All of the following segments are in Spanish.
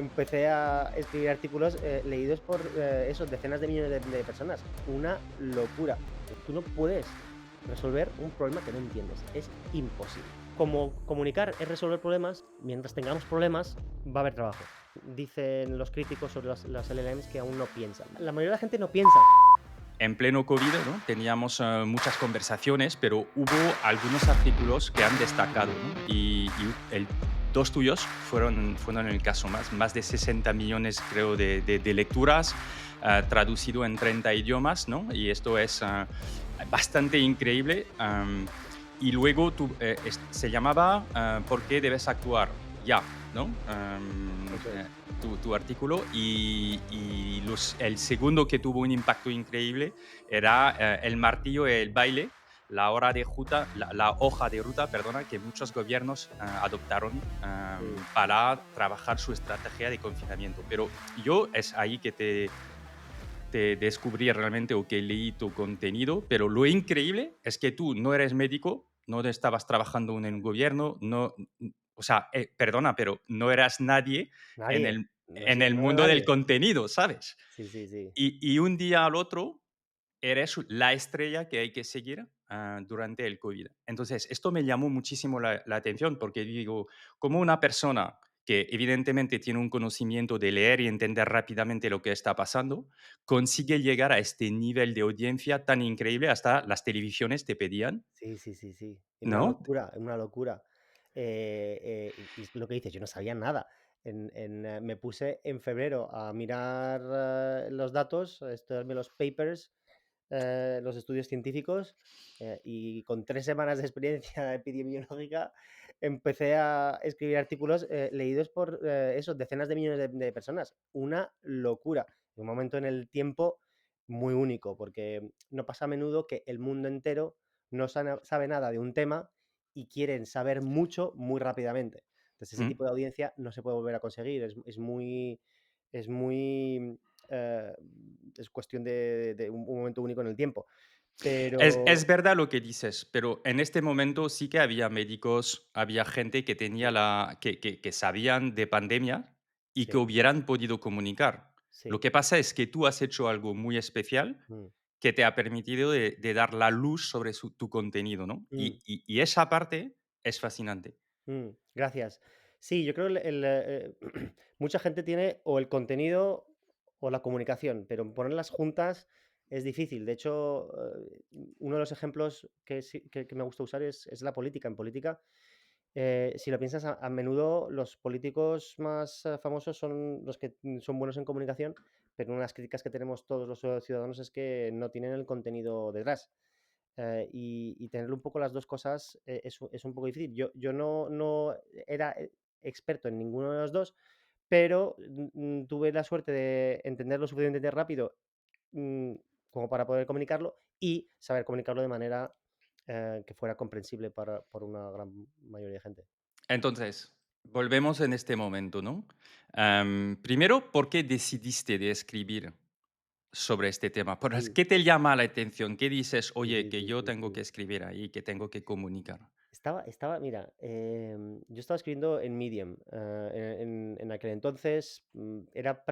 empecé a escribir artículos leídos por esos decenas de millones de personas. Una locura. Tú no puedes resolver un problema que no entiendes. Es imposible. Como comunicar es resolver problemas, mientras tengamos problemas, va a haber trabajo. Dicen los críticos sobre las LLMs que aún no piensan. La mayoría de la gente no piensa. En pleno COVID, ¿no? Teníamos muchas conversaciones, pero hubo algunos artículos que han destacado, ¿no? Dos tuyos fueron el caso más de 60 millones, creo, de lecturas, traducido en 30 idiomas, ¿no? Y esto es bastante increíble. Y luego se llamaba ¿Por qué debes actuar ya? ¿No? Eso es. Tu artículo el segundo que tuvo un impacto increíble era el martillo y el baile, la hoja de ruta, perdona, que muchos gobiernos adoptaron Sí. para trabajar su estrategia de confinamiento. Pero yo es ahí que te descubrí realmente o que leí tu contenido, pero lo increíble es que tú no eres médico, no estabas trabajando en el gobierno, no, o sea, perdona, pero no eras nadie en Nadie. el, No, en el no era mundo del nadie. contenido, ¿sabes? Sí, sí, sí. Y un día al otro eres la estrella que hay que seguir durante el COVID. Entonces, esto me llamó muchísimo la atención porque digo, como una persona que evidentemente tiene un conocimiento de leer y entender rápidamente lo que está pasando, consigue llegar a este nivel de audiencia tan increíble, hasta las televisiones te pedían, Sí, sí, sí, sí. Es una ¿no? locura, es una locura. Y es lo que dices, yo no sabía nada. Me puse en febrero a mirar los datos, a estudiarme los papers, los estudios científicos, y con 3 semanas de experiencia epidemiológica empecé a escribir artículos leídos por esos decenas de millones de personas. Una locura. Un momento en el tiempo muy único, porque no pasa a menudo que el mundo entero no sabe nada de un tema y quieren saber mucho muy rápidamente. Entonces, ese ¿Mm? tipo de audiencia no se puede volver a conseguir. Es muy, eh, es cuestión de un momento único en el tiempo. Es Pero verdad lo que dices, pero en este momento sí que había médicos, había gente que tenía que sabían de pandemia y que sí, hubieran podido comunicar. Lo sí. que pasa es que tú has hecho algo muy especial Mm, que te ha permitido de dar la luz sobre tu contenido, ¿no? mm, Y esa parte es fascinante. gracias. Sí, yo creo que mucha gente tiene o el contenido o la comunicación, pero ponerlas juntas es difícil. De hecho, uno de los ejemplos que me gusta usar es la política. En política, si lo piensas, a menudo los políticos más famosos son los que son buenos en comunicación, pero una de las críticas que tenemos todos los ciudadanos es que no tienen el contenido detrás. Y tener un poco las dos cosas es un poco difícil. Yo no era experto en ninguno de los dos, pero tuve la suerte de entender lo suficientemente rápido mm, como para poder comunicarlo y saber comunicarlo de manera que fuera comprensible por una gran mayoría de gente. Entonces, volvemos en este momento, ¿no? Primero, ¿por qué decidiste de escribir sobre este tema? Sí, ¿Qué te llama la atención? ¿Qué dices, sí, oye, sí, que sí, yo sí, tengo que sí. escribir ahí, que tengo que comunicar? Mira, yo estaba escribiendo en Medium. En aquel entonces era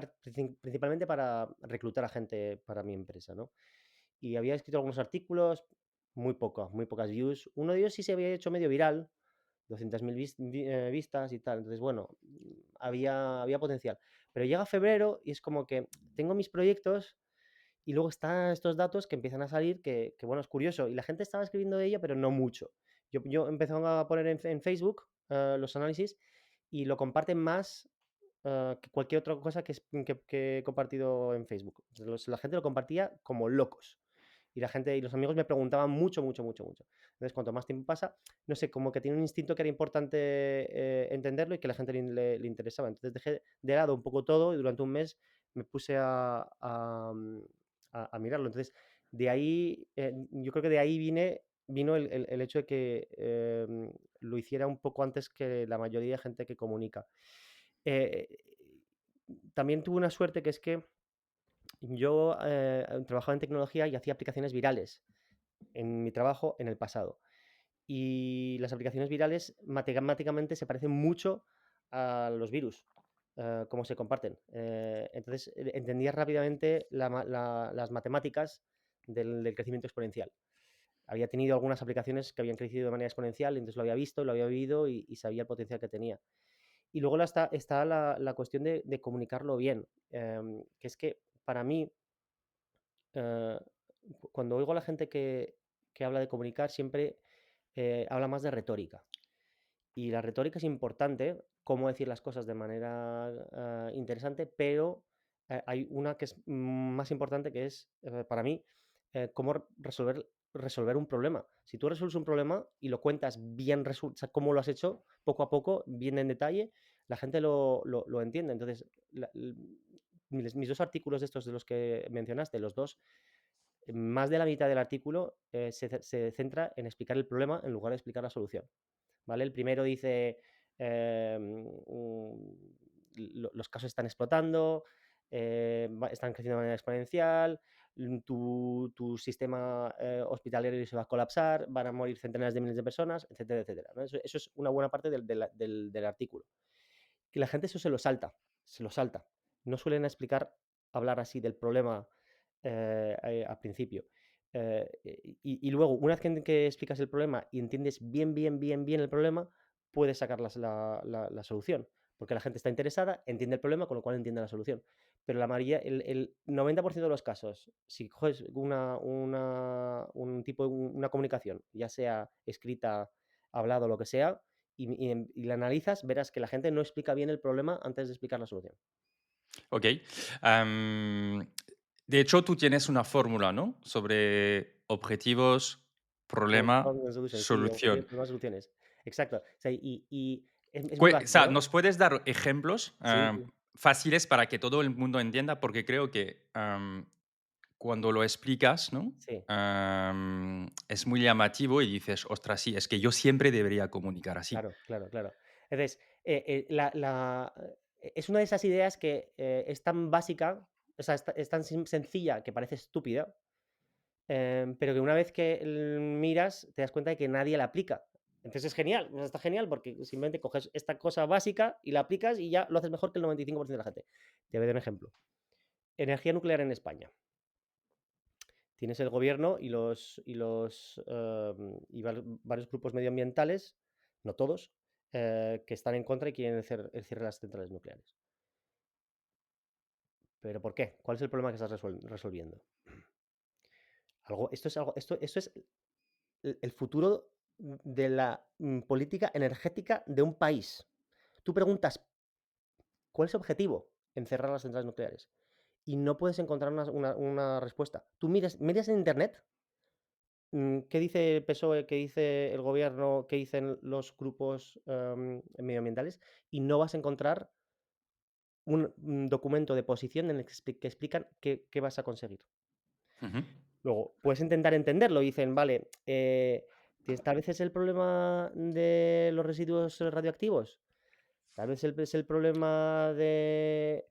principalmente para reclutar a gente para mi empresa, ¿no? Y había escrito algunos artículos, muy pocas views. Uno de ellos sí se había hecho medio viral, 200.000 vistas y tal. Entonces, bueno, había potencial. Pero llega febrero y es como que tengo mis proyectos y luego están estos datos que empiezan a salir bueno, es curioso. Y la gente estaba escribiendo de ella, pero no mucho. Yo empecé a poner en Facebook los análisis y lo comparten más que cualquier otra cosa que he compartido en Facebook. La gente lo compartía como locos. Y la gente y los amigos me preguntaban mucho, mucho, mucho, mucho. Entonces, cuanto más tiempo pasa, no sé, como que tiene un instinto que era importante entenderlo y que a la gente le interesaba. Entonces dejé de lado un poco todo y durante un mes me puse a mirarlo. Entonces, de ahí, yo creo que de ahí vino el hecho de que lo hiciera un poco antes que la mayoría de gente que comunica. Eh, También tuve una suerte que es que yo trabajaba en tecnología y hacía aplicaciones virales en mi trabajo en el pasado. Y las aplicaciones virales matemáticamente se parecen mucho a los virus. cómo se comparten. Entonces, entendía rápidamente las matemáticas del crecimiento exponencial. Había tenido algunas aplicaciones que habían crecido de manera exponencial, entonces lo había visto, lo había vivido y sabía el potencial que tenía. Y luego está la cuestión de comunicarlo bien, que es que para mí, eh, cuando oigo a la gente que habla de comunicar, siempre habla más de retórica. Y la retórica es importante, cómo decir las cosas de manera interesante, pero hay una que es más importante, que es, para mí, cómo resolver un problema. Si tú resuelves un problema y lo cuentas bien, o sea, cómo lo has hecho, poco a poco, bien en detalle, la gente lo entiende. Entonces, mis dos artículos de estos de los que mencionaste, los dos, más de la mitad del artículo se centra en explicar el problema en lugar de explicar la solución. ¿Vale? El primero dice, los casos están explotando, están creciendo de manera exponencial, tu sistema hospitalario se va a colapsar, van a morir centenares de miles de personas, etcétera, etcétera, ¿no? Eso es una buena parte del artículo. Que la gente eso se lo salta. No suelen hablar así del problema al principio. Y luego, una vez que explicas el problema y entiendes bien, bien, bien, bien el problema, puedes sacar la solución. Porque la gente está interesada, entiende el problema, con lo cual entiende la solución. Pero la mayoría, el 90% de los casos, si coges una comunicación, ya sea escrita, hablado, lo que sea, y la analizas, verás que la gente no explica bien el problema antes de explicar la solución. Ok. Am, de hecho, tú tienes una fórmula, ¿no? Sobre objetivos, problema, Problem solution, sí, objetivos, solución. problemas, soluciones. Exacto. O sea, y es muy O básico, sea, ¿eh? ¿nos puedes dar ejemplos Sí, sí, fáciles para que todo el mundo entienda? Porque creo que cuando lo explicas, ¿no? sí, Es muy llamativo y dices, ostras, sí, es que yo siempre debería comunicar así. claro, claro, claro. Entonces, es una de esas ideas que es tan básica, o sea, es tan sencilla que parece estúpida, pero que una vez que miras te das cuenta de que nadie la aplica. Entonces es genial, o sea, está genial porque simplemente coges esta cosa básica y la aplicas y ya lo haces mejor que el 95% de la gente. Te voy a dar un ejemplo. Energía nuclear en España. Tienes el gobierno varios grupos medioambientales, no todos, que están en contra y quieren el cierre de las centrales nucleares. ¿Pero por qué? ¿Cuál es el problema que estás resolviendo? Esto es el futuro de la política energética de un país. Tú preguntas, ¿cuál es el objetivo en cerrar las centrales nucleares? Y no puedes encontrar una respuesta. Tú miras en Internet. ¿Qué dice el PSOE? ¿Qué dice el gobierno? ¿Qué dicen los grupos medioambientales? Y no vas a encontrar un documento de posición en el que explican qué vas a conseguir. Ujú, Luego, puedes intentar entenderlo. Dicen, vale, tal vez es el problema de los residuos radioactivos. Tal vez es el problema de,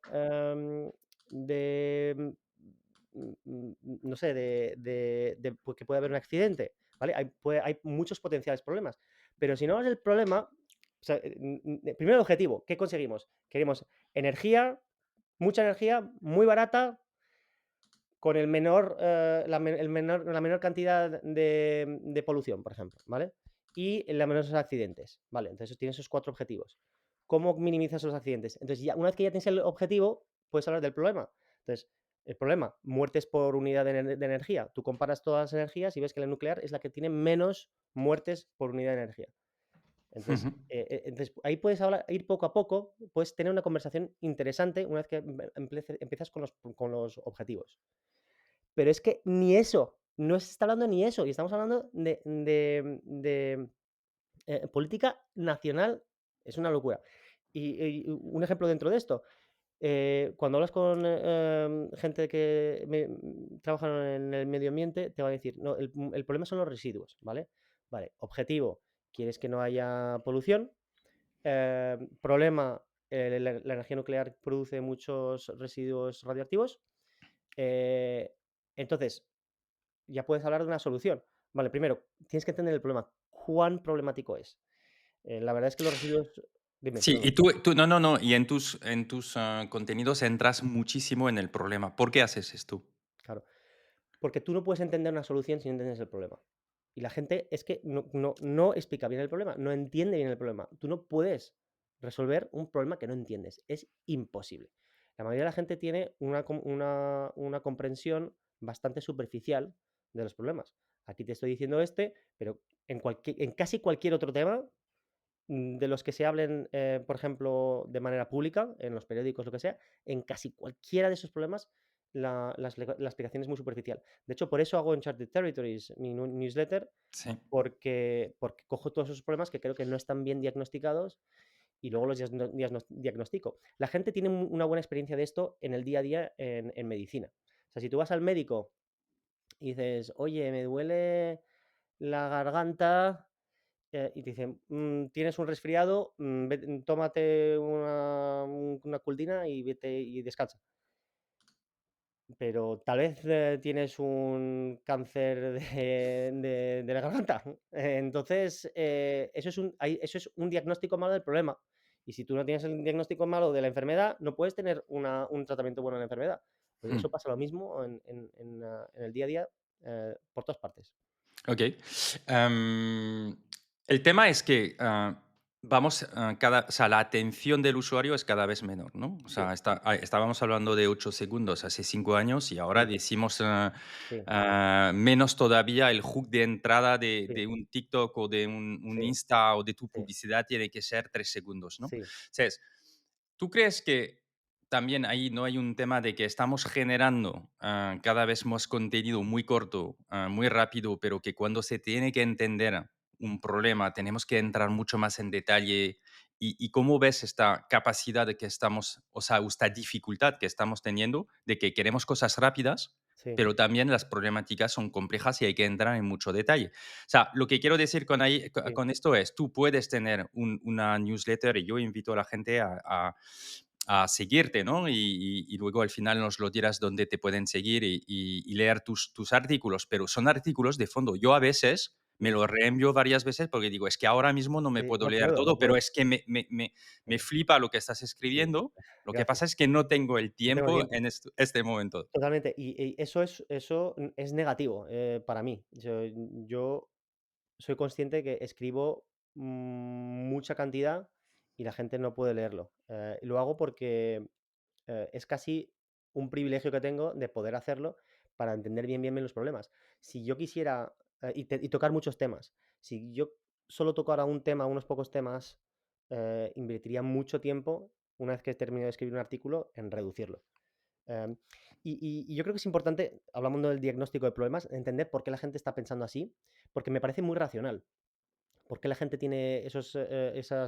no sé, pues, que puede haber un accidente, ¿vale? Hay muchos potenciales problemas. Pero si no es el problema, o sea, primero el objetivo, ¿qué conseguimos? Queremos energía, mucha energía, muy barata, con la menor cantidad de polución, por ejemplo, ¿vale? Y la menos accidentes, ¿vale? Entonces tienes esos 4 objetivos. ¿Cómo minimizas los accidentes? Entonces, una vez que ya tienes el objetivo, puedes hablar del problema. Entonces, el problema, muertes por unidad de energía. Tú comparas todas las energías y ves que la nuclear es la que tiene menos muertes por unidad de energía. Entonces, ujú. ahí puedes ir poco a poco, puedes tener una conversación interesante una vez que empiezas con los objetivos. Pero es que ni eso, no se está hablando ni eso, y estamos hablando de política nacional, es una locura. Y un ejemplo dentro de esto, cuando hablas con gente que trabaja en el medio ambiente, te va a decir, no, el problema son los residuos, ¿vale? Vale, objetivo, quieres que no haya polución. Problema, la energía nuclear produce muchos residuos radioactivos. Eh, entonces, ya puedes hablar de una solución. Vale, primero, tienes que entender el problema. ¿Cuán problemático es? La verdad es que los residuos. Dime, Sí, perdona. y no, no, no, y en tus contenidos entras muchísimo en el problema. ¿Por qué haces esto? Claro. Porque tú no puedes entender una solución si no entiendes el problema. Y la gente es que no explica bien el problema, no entiende bien el problema. Tú no puedes resolver un problema que no entiendes. Es imposible. La mayoría de la gente tiene una comprensión bastante superficial de los problemas. Aquí te estoy diciendo este, pero en casi cualquier otro tema de los que se hablen, por ejemplo, de manera pública, en los periódicos, lo que sea, en casi cualquiera de esos problemas la explicación es muy superficial. De hecho, por eso hago Uncharted Territories, mi newsletter, Sí. porque cojo todos esos problemas que creo que no están bien diagnosticados y luego los diagnostico. La gente tiene una buena experiencia de esto en el día a día en medicina. O sea, si tú vas al médico y dices, oye, me duele la garganta, y te dicen, tienes un resfriado, tómate una Cultina y vete y descansa. Pero tal vez, tienes un cáncer de la garganta. Entonces, eso es un diagnóstico malo del problema. Y si tú no tienes el diagnóstico malo de la enfermedad, no puedes tener un tratamiento bueno de la enfermedad. Pues Mm. eso pasa lo mismo en el día a día, por todas partes. Ok. El tema es que o sea, la atención del usuario es cada vez menor, ¿no? O Sí, sea, estábamos hablando de 8 segundos hace 5 años y ahora sí, decimos sí, menos todavía el hook de entrada de sí, un TikTok o de un sí, Insta o de tu sí, publicidad tiene que ser 3 segundos, ¿no? sí, Entonces, ¿tú crees que también ahí no hay un tema de que estamos generando cada vez más contenido muy corto, muy rápido, pero que cuando se tiene que entender un problema tenemos que entrar mucho más en detalle? ¿Y cómo ves esta capacidad de que estamos, o sea, esta dificultad que estamos teniendo de que queremos cosas rápidas, sí, pero también las problemáticas son complejas y hay que entrar en mucho detalle? O sea, lo que quiero decir sí, con esto es, tú puedes tener una newsletter y yo invito a la gente a seguirte, ¿no? Y luego al final nos lo dirás dónde te pueden seguir y leer tus artículos, pero son artículos de fondo. Yo a veces me sí, lo reenvío varias veces porque digo, es que ahora mismo no me sí, puedo no leer puedo, no todo, pero puedo. es que me Sí, flipa lo que estás sí, escribiendo. Lo que pasa gracias. es que no tengo el No tengo tiempo tiempo. en este momento. Totalmente. Y eso es negativo, para mí. Yo soy consciente que escribo, mucha cantidad y la gente no puede leerlo. Lo hago porque, es casi un privilegio que tengo de poder hacerlo para entender bien los problemas. Si yo quisiera, y tocar muchos temas, si yo solo tocara un tema, unos pocos temas, invertiría mucho tiempo, una vez que termino de escribir un artículo, en reducirlo. Em, y yo creo que es importante, hablando del diagnóstico de problemas, entender por qué la gente está pensando así, porque me parece muy racional. ¿Por qué la gente tiene esas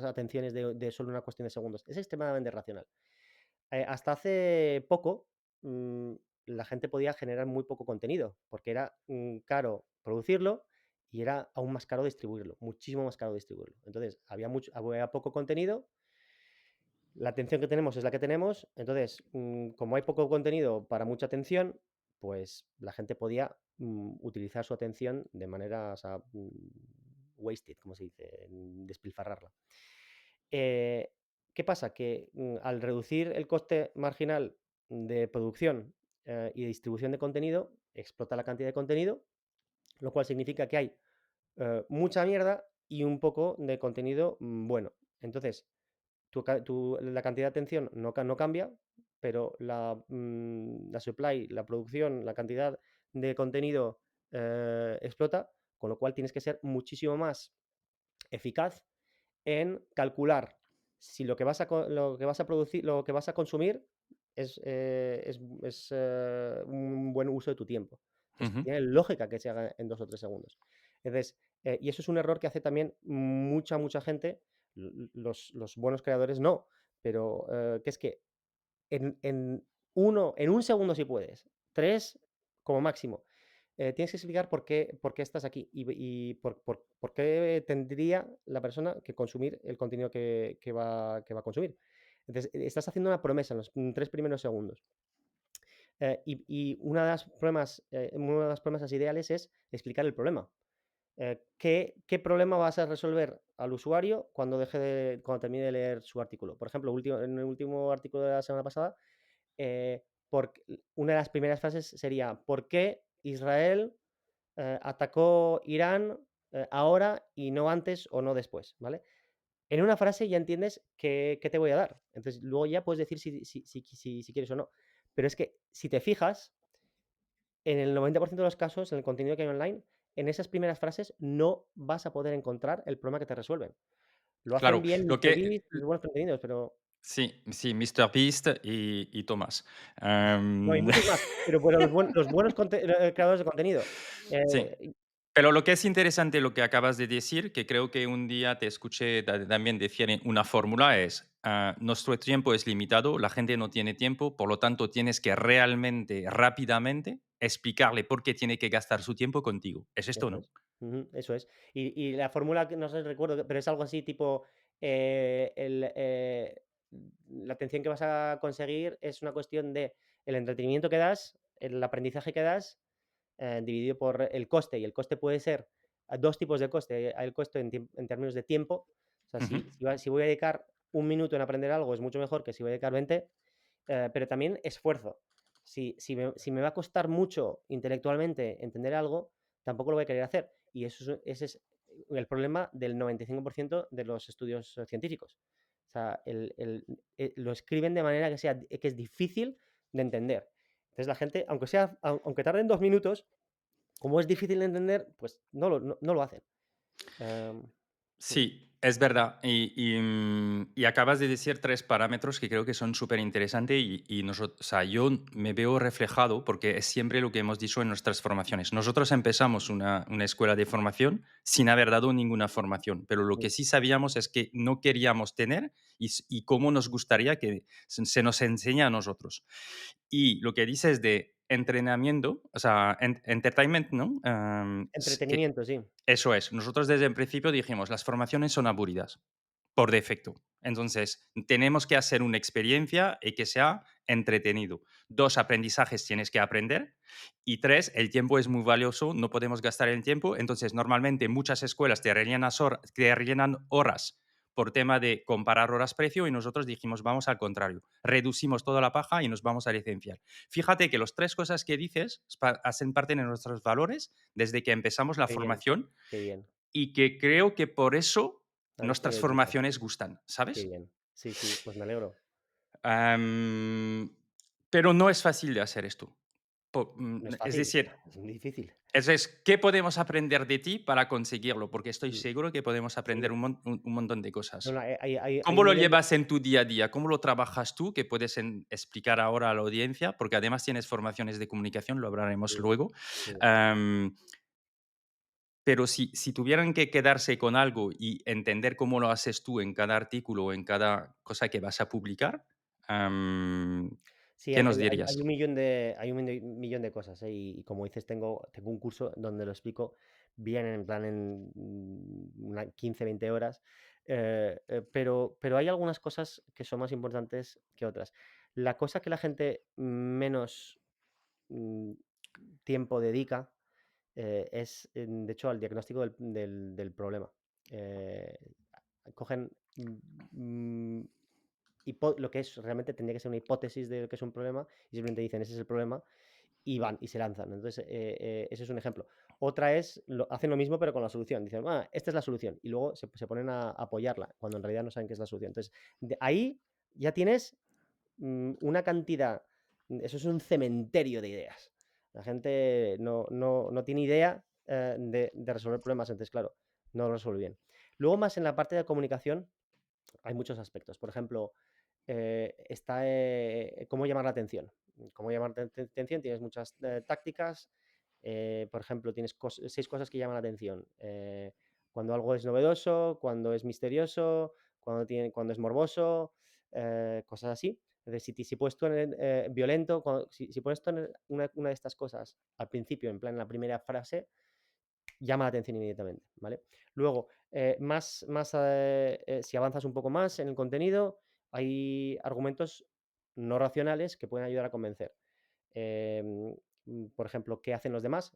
atenciones de solo una cuestión de segundos? Es extremadamente racional. Hasta hace poco, la gente podía generar muy poco contenido, porque era, caro producirlo y era aún más caro distribuirlo, muchísimo más caro distribuirlo. Entonces, había poco contenido, la atención que tenemos es la que tenemos, entonces, como hay poco contenido para mucha atención, pues la gente podía, utilizar su atención de manera, o sea, wasted, como se dice, despilfarrarla. Eh, ¿Qué pasa? Que, al reducir el coste marginal de producción, y de distribución de contenido, explota la cantidad de contenido, lo cual significa que hay, mucha mierda y un poco de contenido, bueno. Entonces, la cantidad de atención no cambia, pero la supply, la producción, la cantidad de contenido, explota, con lo cual tienes que ser muchísimo más eficaz en calcular si lo que vas a producir, lo que vas a consumir es un buen uso de tu tiempo. Entonces, Ujú, tiene lógica que se haga en 2 o 3 segundos. Entonces, y eso es un error que hace también mucha gente, los buenos creadores no, pero, que es que en un segundo si puedes, 3 como máximo. Tienes que explicar por qué estás aquí y por qué tendría la persona que consumir el contenido que va a consumir. Entonces, estás haciendo una promesa en los 3 primeros segundos. Y una de las promesas ideales es explicar el problema. ¿Qué problema vas a resolver al usuario cuando termine de leer su artículo? Por ejemplo, en el último artículo de la semana pasada, eh, una de las primeras frases sería: ¿por qué Israel atacó Irán ahora y no antes o no después? ¿Vale? En una frase ya entiendes qué te voy a dar. Entonces, luego ya puedes decir si quieres o no. Pero es que si te fijas, en el 90% de los casos, en el contenido que hay online, en esas primeras frases no vas a poder encontrar el problema que te resuelven. Lo hacen Claro, bien lo que MrBeast, los buenos contenidos, pero sí, sí, Mr. Beast y Thomas. no, hay Em, muchos más, pero los buenos creadores de contenido. sí. Eh, Pero lo que es interesante lo que acabas de decir, que creo que un día te escuché también decir en una fórmula es, nuestro tiempo es limitado, la gente no tiene tiempo, por lo tanto tienes que realmente, rápidamente, explicarle por qué tiene que gastar su tiempo contigo. Es esto, Eso ¿no? es. Ujú, eso es. Y la fórmula que no sé, recuerdo, pero es algo así tipo, eh, el, eh, la atención que vas a conseguir es una cuestión de el entretenimiento que das, el aprendizaje que das, dividido por el coste, y el coste puede ser 2 tipos de coste. Hay el coste en términos de tiempo, o sea, Ujú, si voy a dedicar 1 minuto en aprender algo, es mucho mejor que si voy a dedicar 20, pero también esfuerzo. Si me va a costar mucho intelectualmente entender algo, tampoco lo voy a querer hacer. Y ese es el problema del 95% de los estudios científicos. O sea, lo escriben de manera que es difícil de entender. Entonces la gente, aunque tarden 2 minutos, como es difícil de entender, pues no lo hacen. Em, mm, sí, es verdad. Y acabas de decir tres parámetros que creo que son súper interesantes y o sea, yo me veo reflejado porque es siempre lo que hemos dicho en nuestras formaciones. Nosotros empezamos una escuela de formación sin haber dado ninguna formación, pero lo mm, que sí sabíamos es que no queríamos tener y cómo nos gustaría que se nos enseñe a nosotros. Y lo que dices de entrenamiento, o sea, entertainment, ¿no? Que Entretenimiento, sí. eso es. Nosotros desde el principio dijimos, las formaciones son aburridas, por defecto. Entonces, tenemos que hacer una experiencia y que sea entretenido. Dos, aprendizajes tienes que aprender. Y tres, el tiempo es muy valioso, no podemos gastar el tiempo. Entonces, normalmente muchas escuelas te rellenan horas por tema de comparar horas-precio y nosotros dijimos, vamos al contrario, reducimos toda la paja y nos vamos a licenciar. Fíjate que las tres cosas que dices hacen parte de nuestros valores desde que empezamos la Qué bien, formación qué bien. y que creo que por eso Ha visto nuestras que gustan. formaciones gustan, Qué ¿sabes? bien. Sí, sí, pues me alegro. Am, pero no es fácil de hacer esto. No es Es fácil, decir, es muy difícil. ¿qué podemos aprender de ti para conseguirlo? Porque estoy Mm, seguro que podemos aprender sí. un montón de No, no, cosas. hay ¿Cómo un lo millón de llevas en tu día a día? ¿Cómo lo trabajas tú? Que puedes explicar ahora a la audiencia, porque además tienes formaciones de comunicación, lo hablaremos sí, luego. sí, Am, pero si tuvieran que quedarse con algo y entender cómo lo haces tú en cada artículo o en cada cosa que vas a publicar, am, sí, ¿qué nos dirías? millón de cosas, y como dices, tengo un curso donde lo explico bien, en plan en, 15, 20 horas, pero hay algunas cosas que son más importantes que otras. La cosa que la gente menos, mm, tiempo dedica, de hecho, al diagnóstico del problema. Eh, cogen, lo que es realmente tendría que ser una hipótesis de lo que es un problema, y simplemente dicen: "Ese es el problema", y van y se lanzan. Entonces, ese es un ejemplo. Otra es, hacen lo mismo pero con la solución. Dicen: esta es la solución", y luego se ponen a apoyarla, cuando en realidad no saben qué es la solución. Entonces, de ahí ya tienes, una cantidad, eso es un cementerio de ideas. La gente no tiene idea, de resolver problemas, entonces, claro, no lo resuelve bien. Luego, más en la parte de comunicación, hay muchos aspectos. Por ejemplo, está, cómo llamar la atención. Cómo llamar la atención, tienes muchas tácticas. Por ejemplo, tienes 6 cosas que llaman la atención. Cuando algo es novedoso, cuando es misterioso, cuando es morboso, cosas así. Entonces, si puedes poner violento, si puedes poner una de estas cosas al principio, en plan en la primera frase, llama la atención inmediatamente, ¿vale? Luego, si avanzas un poco más en el contenido, hay argumentos no racionales que pueden ayudar a convencer. por ejemplo, qué hacen los demás,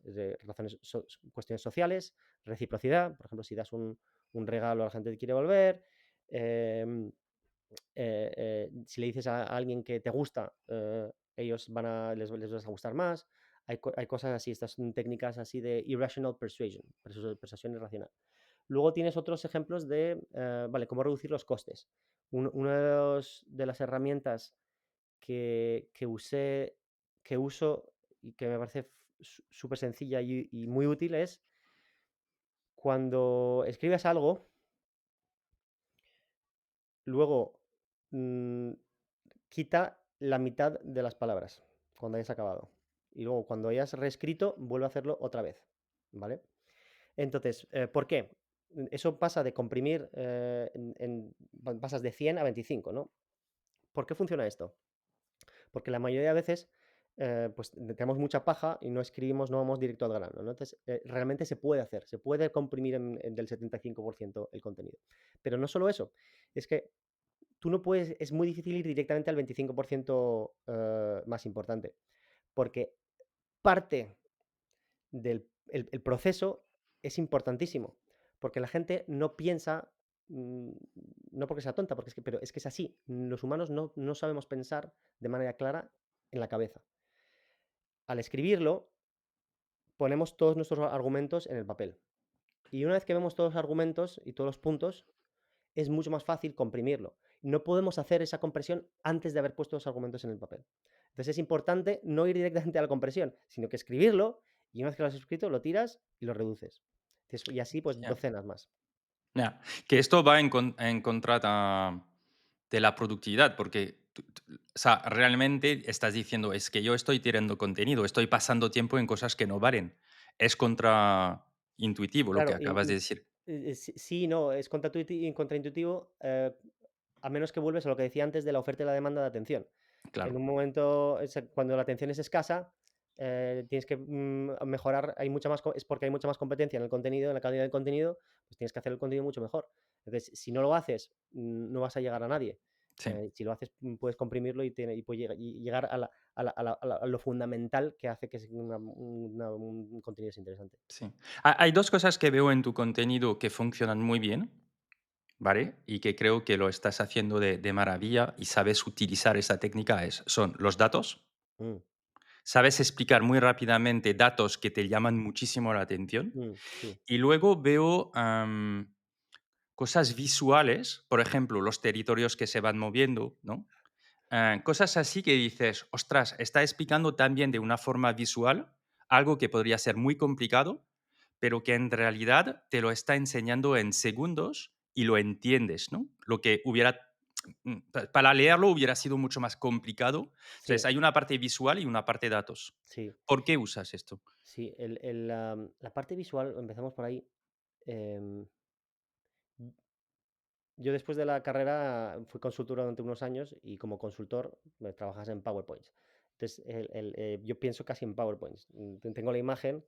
cuestiones sociales, reciprocidad, por ejemplo, si das un regalo, la gente te quiere volver. em, si le dices a alguien que te gusta, ellos les vas a gustar más. Hay cosas así, estas son técnicas así de irrational persuasion, persuasión irracional. Luego tienes otros ejemplos de, vale, cómo reducir los costes. Una de las herramientas que uso y que me parece súper sencilla y muy útil es cuando escribes algo, luego mm, quita la mitad de las palabras cuando hayas acabado. Y luego, cuando hayas reescrito, vuelve a hacerlo otra vez. ¿Vale? Entonces, ¿por qué? Eso pasa de comprimir, pasas de 100 a 25, ¿no? ¿Por qué funciona esto? Porque la mayoría de veces, pues tenemos mucha paja y no escribimos, no vamos directo al grano, ¿no? Entonces, realmente se puede hacer, se puede comprimir del 75% el contenido. Pero no solo eso, es que tú no puedes, es muy difícil ir directamente al 25% más importante, porque parte del el proceso es importantísimo, porque la gente no piensa, mm, no porque sea tonta, porque pero es que es así. Los humanos no sabemos pensar de manera clara en la cabeza. Al escribirlo, ponemos todos nuestros argumentos en el papel. Y una vez que vemos todos los argumentos y todos los puntos, es mucho más fácil comprimirlo. No podemos hacer esa compresión antes de haber puesto los argumentos en el papel. Entonces es importante no ir directamente a la compresión, sino que escribirlo y una vez que lo has escrito, lo tiras y lo reduces. Y así, pues, Ya. docenas más. Ya, que esto va en contra de la productividad, porque o sea, realmente estás diciendo, es que yo estoy tirando contenido, estoy pasando tiempo en cosas que no valen. Es contraintuitivo lo que Claro, acabas de decir. sí, no, es contraintuitivo, a menos que vuelves a lo que decía antes de la oferta y la demanda de atención. En Claro, un momento, cuando la atención es escasa, tienes que mejorar, es porque hay mucha más competencia en el contenido, en la calidad del contenido, pues tienes que hacer el contenido mucho mejor. Entonces, si no lo haces, no vas a llegar a nadie. sí. Si lo haces, puedes comprimirlo y puedes llegar a lo fundamental que hace que un contenido sea interesante. Sí. Hay dos cosas que veo en tu contenido que funcionan muy bien, ¿vale? Y que creo que lo estás haciendo de maravilla y sabes utilizar esa técnica, son los datos. Mm, Sabes explicar muy rápidamente datos que te llaman muchísimo la atención. sí, Y luego veo cosas visuales, por ejemplo, los territorios que se van moviendo, ¿no? Cosas así que dices, ostras, está explicando también de una forma visual algo que podría ser muy complicado, pero que en realidad te lo está enseñando en segundos y lo entiendes, ¿no? Lo que hubiera, para leerlo hubiera sido mucho más complicado. Entonces, sí, hay una parte visual y una parte datos. sí, ¿Por qué usas esto? sí. La parte visual, empezamos por ahí. em, Yo después de la carrera fui consultor durante unos años y como consultor trabajas en PowerPoints. Entonces, yo pienso casi en PowerPoints. Tengo la imagen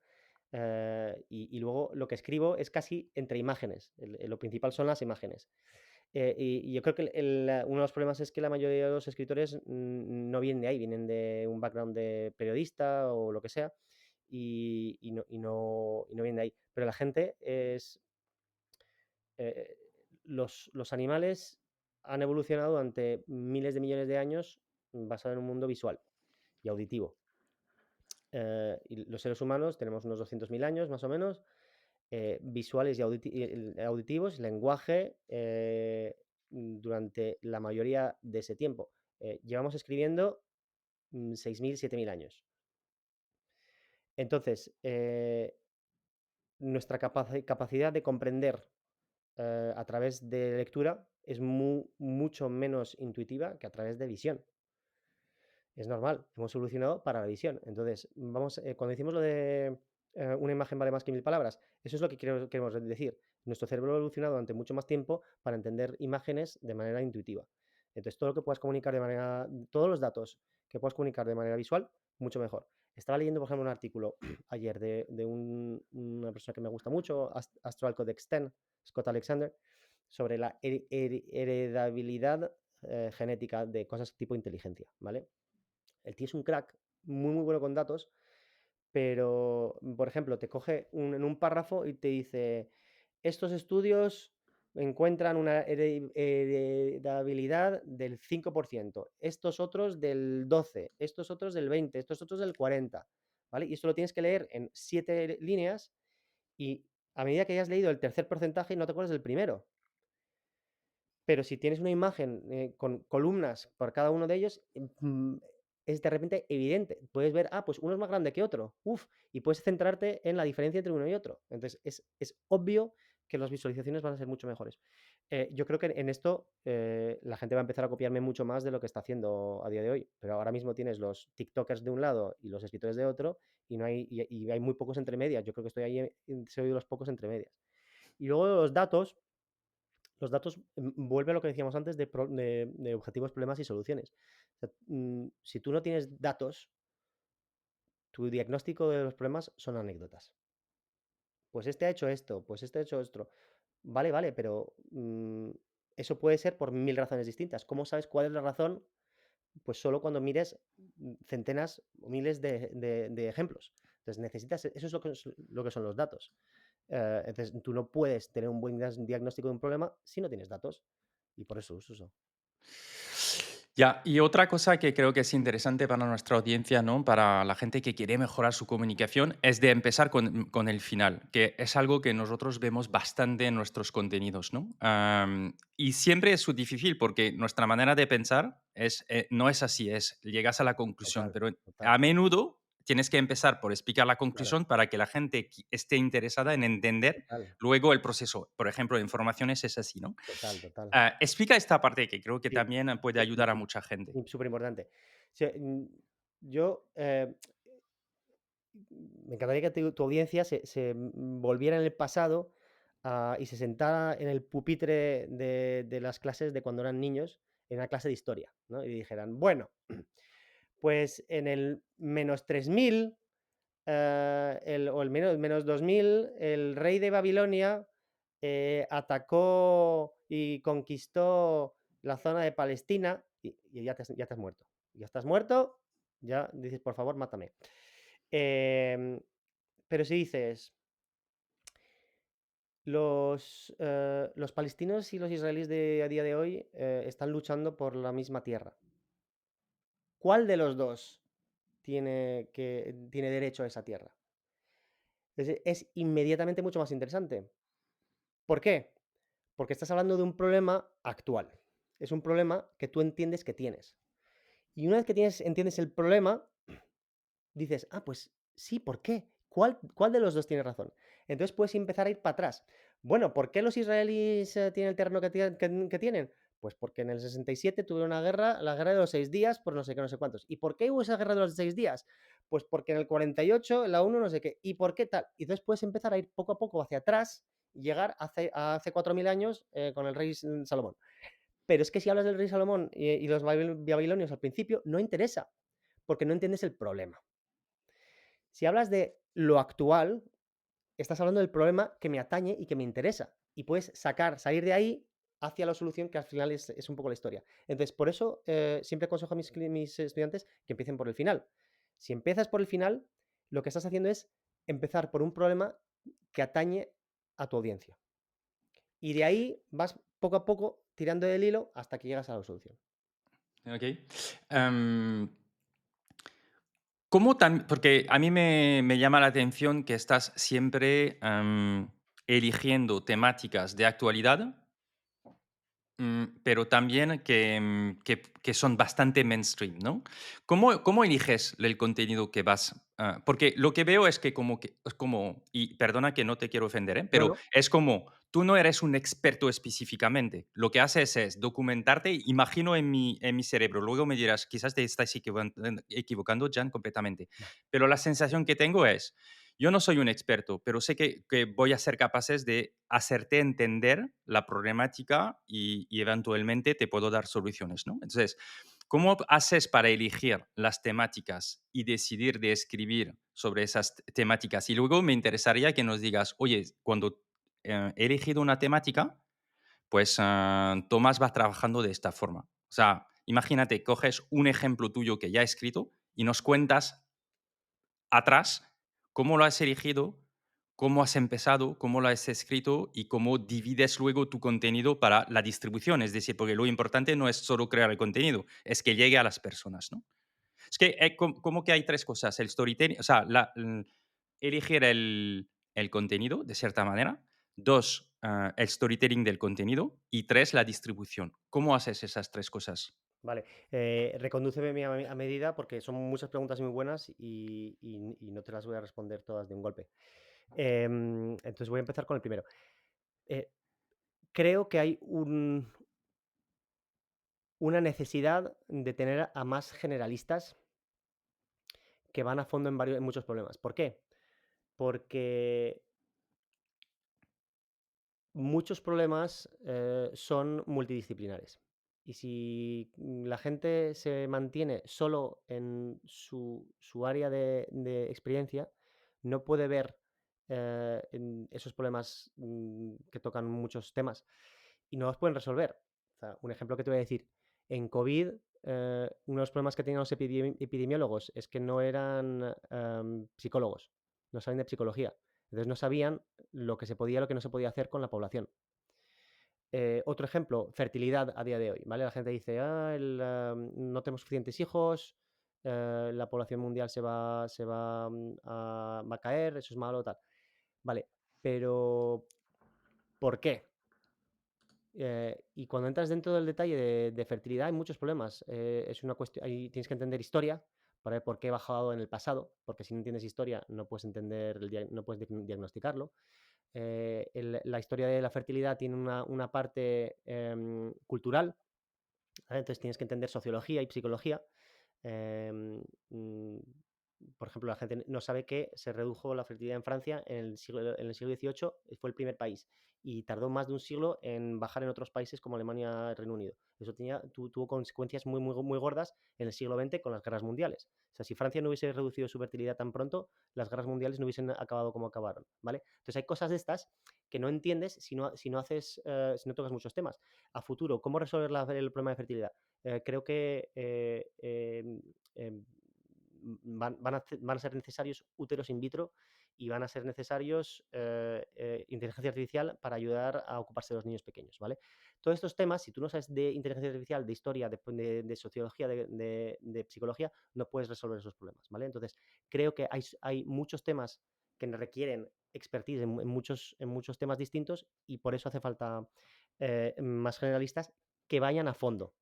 y luego lo que escribo es casi entre imágenes. Lo principal son las imágenes. Y yo creo que uno de los problemas es que la mayoría de los escritores no vienen de ahí, vienen de un background de periodista o lo que sea y no vienen de ahí. Pero la gente eh, los animales han evolucionado durante miles de millones de años basado en un mundo visual y auditivo. Y los seres humanos tenemos unos 200.000 años más o menos, visuales y auditivos, lenguaje, durante la mayoría de ese tiempo. Llevamos escribiendo 6.000, 7.000 años. Entonces, nuestra capacidad de comprender a través de lectura es mucho menos intuitiva que a través de visión. Es normal, hemos evolucionado para la visión. Entonces, cuando decimos lo de una imagen vale más que mil palabras, eso es lo que queremos decir. Nuestro cerebro ha evolucionado durante mucho más tiempo para entender imágenes de manera intuitiva. Entonces, todo lo que puedas comunicar todos los datos que puedas comunicar de manera visual, mucho mejor. Estaba leyendo, por ejemplo, un artículo ayer de una persona que me gusta mucho, Astral Codex 10, Scott Alexander, sobre la heredabilidad genética de cosas tipo inteligencia, ¿vale? El tío es un crack, muy, muy bueno con datos, pero, por ejemplo, te coge en un párrafo y te dice, estos estudios encuentran una heredabilidad del 5%, estos otros del 12%, estos otros del 20%, estos otros del 40%, ¿vale? Y esto lo tienes que leer en 7 líneas y a medida que hayas leído el tercer porcentaje no te acuerdas del primero. Pero si tienes una imagen con columnas por cada uno de ellos, es de repente evidente. Puedes ver, pues uno es más grande que otro. Uf, y puedes centrarte en la diferencia entre uno y otro. Entonces, es obvio que las visualizaciones van a ser mucho mejores. Yo creo que en esto la gente va a empezar a copiarme mucho más de lo que está haciendo a día de hoy. Pero ahora mismo tienes los TikTokers de un lado y los escritores de otro, y no hay, y hay muy pocos entre medias. Yo creo que estoy ahí, soy de los pocos entre medias. Y luego los datos vuelve a lo que decíamos antes de objetivos, problemas y soluciones. O sea, si tú no tienes datos, tu diagnóstico de los problemas son anécdotas. Pues este ha hecho esto, pues este ha hecho esto. Vale, vale, pero eso puede ser por 1000 razones distintas. ¿Cómo sabes cuál es la razón? Pues solo cuando mires centenas o miles de ejemplos. Entonces necesitas, eso es lo que son los datos. Entonces tú no puedes tener un buen diagnóstico de un problema si no tienes datos. Y por eso los uso. Ya, y otra cosa que creo que es interesante para nuestra audiencia, ¿no? Para la gente que quiere mejorar su comunicación, es de empezar con el final, que es algo que nosotros vemos bastante en nuestros contenidos, ¿no? Y siempre es difícil porque nuestra manera de pensar no es así, es llegas a la conclusión, Total, pero total, a menudo tienes que empezar por explicar la claro, conclusión para que la gente esté interesada en entender total, luego el proceso. Por ejemplo, de informaciones es así, ¿no? total, total. Explica esta parte que creo que Sí, también puede sí, sí, ayudar a sí. mucha gente. Súper importante. Yo me encantaría que tu audiencia se volviera en el pasado y se sentara en el pupitre de las clases de cuando eran niños, en una clase de historia, ¿no? Y dijeran, bueno, pues en el -3000 o el menos 2000, el rey de Babilonia atacó y conquistó la zona de Palestina y ya te has muerto. Ya estás muerto, ya dices, por favor, mátame. Em, pero si dices, los palestinos y los israelíes a día de hoy están luchando por la misma tierra. ¿Cuál de los dos tiene derecho a esa tierra? Es inmediatamente mucho más interesante. ¿Por qué? Porque estás hablando de un problema actual. Es un problema que tú entiendes que tienes. Y una vez que entiendes el problema, dices, pues sí, ¿por qué? ¿Cuál de los dos tiene razón? Entonces puedes empezar a ir para atrás. Bueno, ¿por qué los israelíes tienen el terreno que tienen? Pues porque en el 67 tuvieron una guerra, la guerra de los 6 días, por no sé qué, no sé cuántos. ¿Y por qué hubo esa guerra de los 6 días? Pues porque en el 48, la ONU, no sé qué. ¿Y por qué tal? Y entonces puedes empezar a ir poco a poco hacia atrás y llegar a hace 4000 años con el rey Salomón. Pero es que si hablas del rey Salomón y los babilonios al principio, no interesa, porque no entiendes el problema. Si hablas de lo actual, estás hablando del problema que me atañe y que me interesa. Y puedes salir de ahí hacia la solución, que al final es un poco la historia. Entonces, por eso siempre aconsejo a mis estudiantes que empiecen por el final. Si empiezas por el final, lo que estás haciendo es empezar por un problema que atañe a tu audiencia. Y de ahí vas poco a poco tirando del hilo hasta que llegas a la solución. Ok. Em, porque a mí me llama la atención que estás siempre eligiendo temáticas de actualidad. Pero también que son bastante mainstream, ¿no? ¿Cómo eliges el contenido que vas? Porque lo que veo es que es como, y perdona que no te quiero ofender, ¿eh? No, Pero no. es como, tú no eres un experto específicamente. Lo que haces es documentarte, imagino en mi cerebro. Luego me dirás, quizás te estás equivocando, Jan, completamente. Pero la sensación que tengo es, yo no soy un experto, pero sé que voy a ser capaces de hacerte entender la problemática y eventualmente te puedo dar soluciones, ¿no? Entonces, ¿cómo haces para elegir las temáticas y decidir de escribir sobre esas temáticas? Y luego me interesaría que nos digas, oye, cuando he elegido una temática, pues Tomás va trabajando de esta forma. O sea, imagínate, coges un ejemplo tuyo que ya he escrito y nos cuentas atrás ¿Cómo lo has elegido? ¿Cómo has empezado? ¿Cómo lo has escrito? Y cómo divides luego tu contenido para la distribución. Es decir, porque lo importante no es solo crear el contenido, es que llegue a las personas, ¿no? Es que como que hay tres cosas. El storytelling, o sea, elegir el contenido, de cierta manera. Dos, el storytelling del contenido. Y tres, la distribución. ¿Cómo haces esas tres cosas? Vale, recondúceme a medida porque son muchas preguntas muy buenas y no te las voy a responder todas de un golpe. Entonces voy a empezar con el primero. Eh, Creo que hay una necesidad de tener a más generalistas que van a fondo en muchos problemas. ¿Por qué? Porque muchos problemas son multidisciplinares. Y si la gente se mantiene solo en su área de experiencia, no puede ver en esos problemas que tocan muchos temas y no los pueden resolver. O sea, un ejemplo que te voy a decir, en COVID, uno de los problemas que tenían los epidemiólogos es que no eran psicólogos, no saben de psicología. Entonces no sabían lo que se podía y lo que no se podía hacer con la población. Otro ejemplo, fertilidad a día de hoy, ¿vale? La gente dice, no tenemos suficientes hijos, la población mundial va a caer, eso es malo, tal. Vale, pero ¿por qué? Y cuando entras dentro del detalle de fertilidad hay muchos problemas. Es una cuestión, ahí tienes que entender historia para ver por qué ha bajado en el pasado, porque si no entiendes historia no puedes entender, no puedes diagnosticarlo. La historia de la fertilidad tiene una parte cultural, ¿vale? Entonces tienes que entender sociología y psicología. Em, mm, por ejemplo, la gente no sabe que se redujo la fertilidad en Francia en el siglo XVIII, fue el primer país, y tardó más de un siglo en bajar en otros países como Alemania y Reino Unido. Eso tuvo consecuencias muy, muy, muy gordas en el siglo XX con las guerras mundiales. O sea, si Francia no hubiese reducido su fertilidad tan pronto, las guerras mundiales no hubiesen acabado como acabaron, ¿vale? Entonces hay cosas de estas que no entiendes si no tocas muchos temas. A futuro, ¿cómo resolver el problema de fertilidad? Creo que van a ser necesarios úteros in vitro y van a ser necesarios inteligencia artificial para ayudar a ocuparse de los niños pequeños, ¿vale? Todos estos temas, si tú no sabes de inteligencia artificial, de historia, de sociología, de psicología, no puedes resolver esos problemas, ¿vale? Entonces, creo que hay muchos temas que requieren expertise en muchos temas distintos y por eso hace falta más generalistas que vayan a fondo.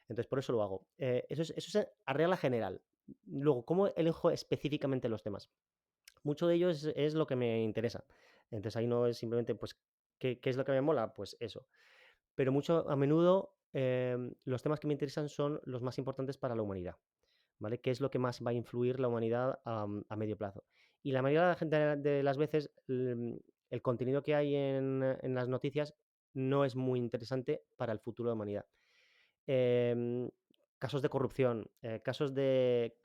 Entonces, por eso lo hago. Eso es a regla general. Luego, ¿cómo elijo específicamente los temas? Mucho de ello es lo que me interesa. Entonces, ahí no es simplemente, pues, ¿qué es lo que me mola? Pues eso. Pero a menudo, los temas que me interesan son los más importantes para la humanidad, ¿vale? ¿Qué es lo que más va a influir la humanidad a medio plazo? Y la mayoría de la gente de las veces, el contenido que hay en las noticias no es muy interesante para el futuro de la humanidad. Em, Casos de corrupción, casos de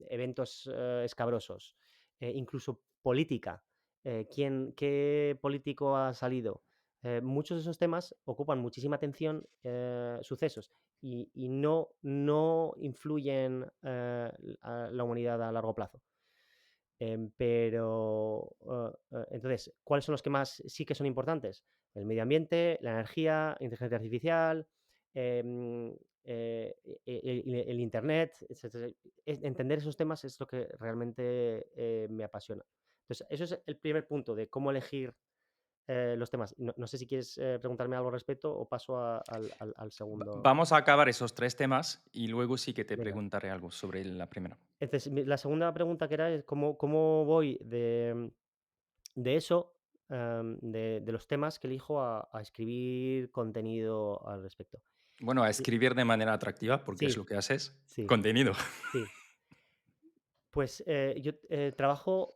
eventos escabrosos, incluso política. ¿Qué político ha salido? Muchos de esos temas ocupan muchísima atención, sucesos, y no influyen a la humanidad a largo plazo. Pero, entonces, ¿cuáles son los que más sí que son importantes? El medio ambiente, la energía, inteligencia artificial, em, el internet, etcétera. Entender esos temas es lo que realmente me apasiona. Entonces, eso es el primer punto de cómo elegir los temas. No sé si quieres preguntarme algo al respecto o paso al segundo. Vamos a acabar esos tres temas y luego sí que te Venga. preguntaré algo sobre la primera. Entonces, la segunda pregunta que era es cómo voy de eso, de los temas que elijo a escribir contenido al respecto. Bueno, a Y escribir de manera atractiva, porque es sí, lo que haces. sí, Contenido. sí. Pues, yo trabajo,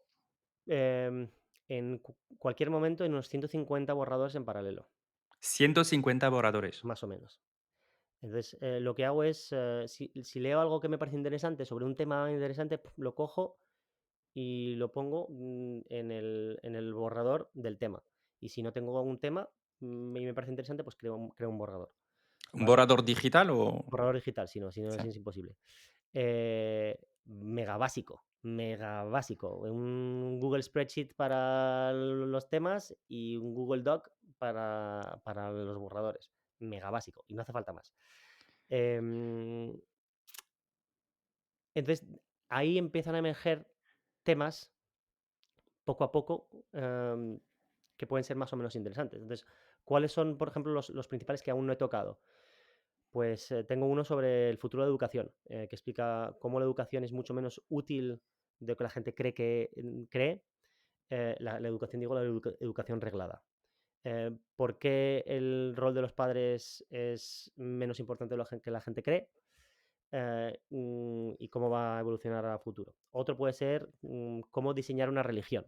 en cualquier momento en unos 150 borradores en paralelo, 150 borradores. más o menos. Entonces, lo que hago es, si leo algo que me parece interesante sobre un tema interesante, lo cojo y lo pongo, en el borrador del tema. Y si no tengo un tema, y me parece interesante, pues creo un borrador, ¿Un ¿vale? borrador digital o...? Borrador digital, si no Sí. es imposible. Eh, mega básico, mega básico. Un Google Spreadsheet para los temas y un Google Doc para los borradores. Mega básico, y no hace falta más. Em, entonces, ahí empiezan a emerger temas poco a poco que pueden ser más o menos interesantes. Entonces, ¿cuáles son, por ejemplo, los principales que aún no he tocado? Pues tengo uno sobre el futuro de la educación, que explica cómo la educación es mucho menos útil de lo que la gente cree. La educación, digo, educación reglada. ¿Por qué el rol de los padres es menos importante de lo que la gente cree? Y cómo va a evolucionar a futuro. Otro puede ser cómo diseñar una religión.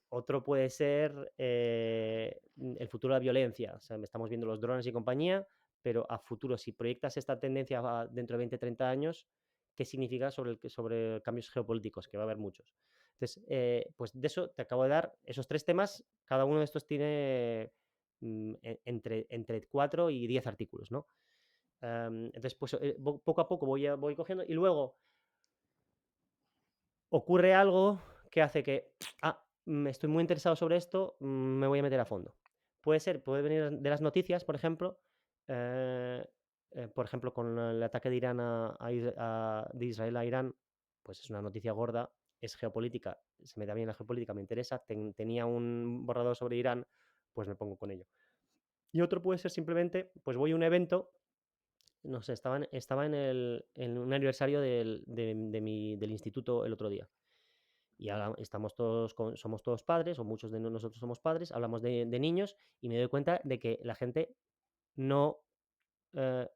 Otro puede ser el futuro de la violencia. O sea, estamos viendo los drones y compañía, pero a futuro, si proyectas esta tendencia dentro de 20, 30 años, ¿qué significa sobre cambios geopolíticos? Que va a haber muchos. Entonces, pues de eso te acabo de dar esos 3 temas. Cada uno de estos tiene entre 4 y 10 artículos, ¿no? Entonces, pues poco a poco voy cogiendo y luego ocurre algo que hace que, estoy muy interesado sobre esto, me voy a meter a fondo. Puede venir de las noticias, por ejemplo, con el ataque de Irán de Israel a Irán, pues es una noticia gorda, es geopolítica, se me da bien la geopolítica, me interesa, tenía un borrador sobre Irán, pues me pongo con ello. Y otro puede ser simplemente, pues voy a un evento, no sé, en un aniversario del instituto el otro día y ahora somos todos padres, o muchos de nosotros somos padres, hablamos de niños y me doy cuenta de que la gente no eh,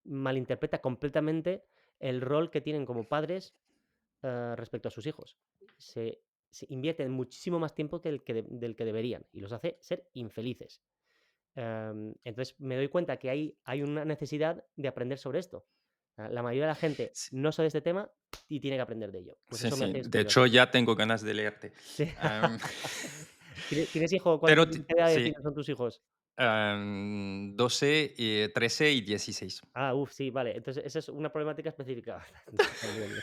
malinterpreta completamente el rol que tienen como padres respecto a sus hijos. Se invierten muchísimo más tiempo del que deberían y los hace ser infelices. Entonces me doy cuenta que hay una necesidad de aprender sobre esto. La mayoría de la gente Sí, no sabe este tema y tiene que aprender de ello. Pues sí, eso me sí. hace De escribir hecho, artículos. ya tengo ganas de leerte. Sí. Am, ¿Tienes hijo? pero ¿Qué edad sí, son tus hijos? 12, 13 y 16. Sí, vale. Entonces, esa es una problemática específica. Entiendo.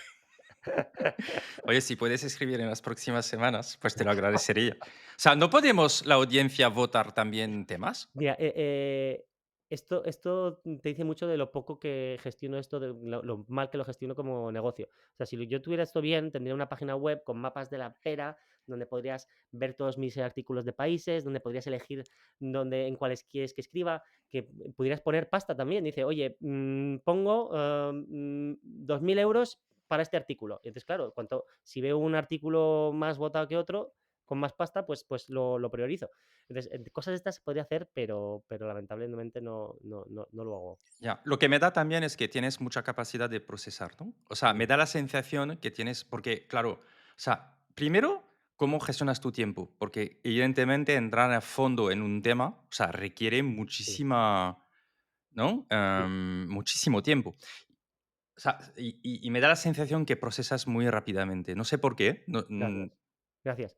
Oye, si puedes escribir en las próximas semanas, pues te lo agradecería. O sea, ¿no podemos la audiencia votar también temas? Mira, esto te dice mucho de lo poco que gestiono esto, de lo mal que lo gestiono como negocio. O sea, si yo tuviera esto bien, tendría una página web con mapas de la pera, donde podrías ver todos mis artículos de países, donde podrías elegir en cuáles quieres que escriba, que pudieras poner pasta también. Dice, oye, pongo 2.000 euros para este artículo. Y entonces, claro, si veo un artículo más votado que otro, con más pasta, pues lo priorizo. Entonces, cosas de estas se podría hacer, pero lamentablemente no lo hago. Ya, lo que me da también es que tienes mucha capacidad de procesar, ¿no? O sea, Mm, me da la sensación que tienes, porque, claro, o sea, primero, ¿cómo gestionas tu tiempo? Porque evidentemente entrar a fondo en un tema, o sea, requiere sí, muchísima, ¿no? sí, Muchísimo tiempo. O sea, y me da la sensación que procesas muy rápidamente. No sé por qué. gracias, gracias.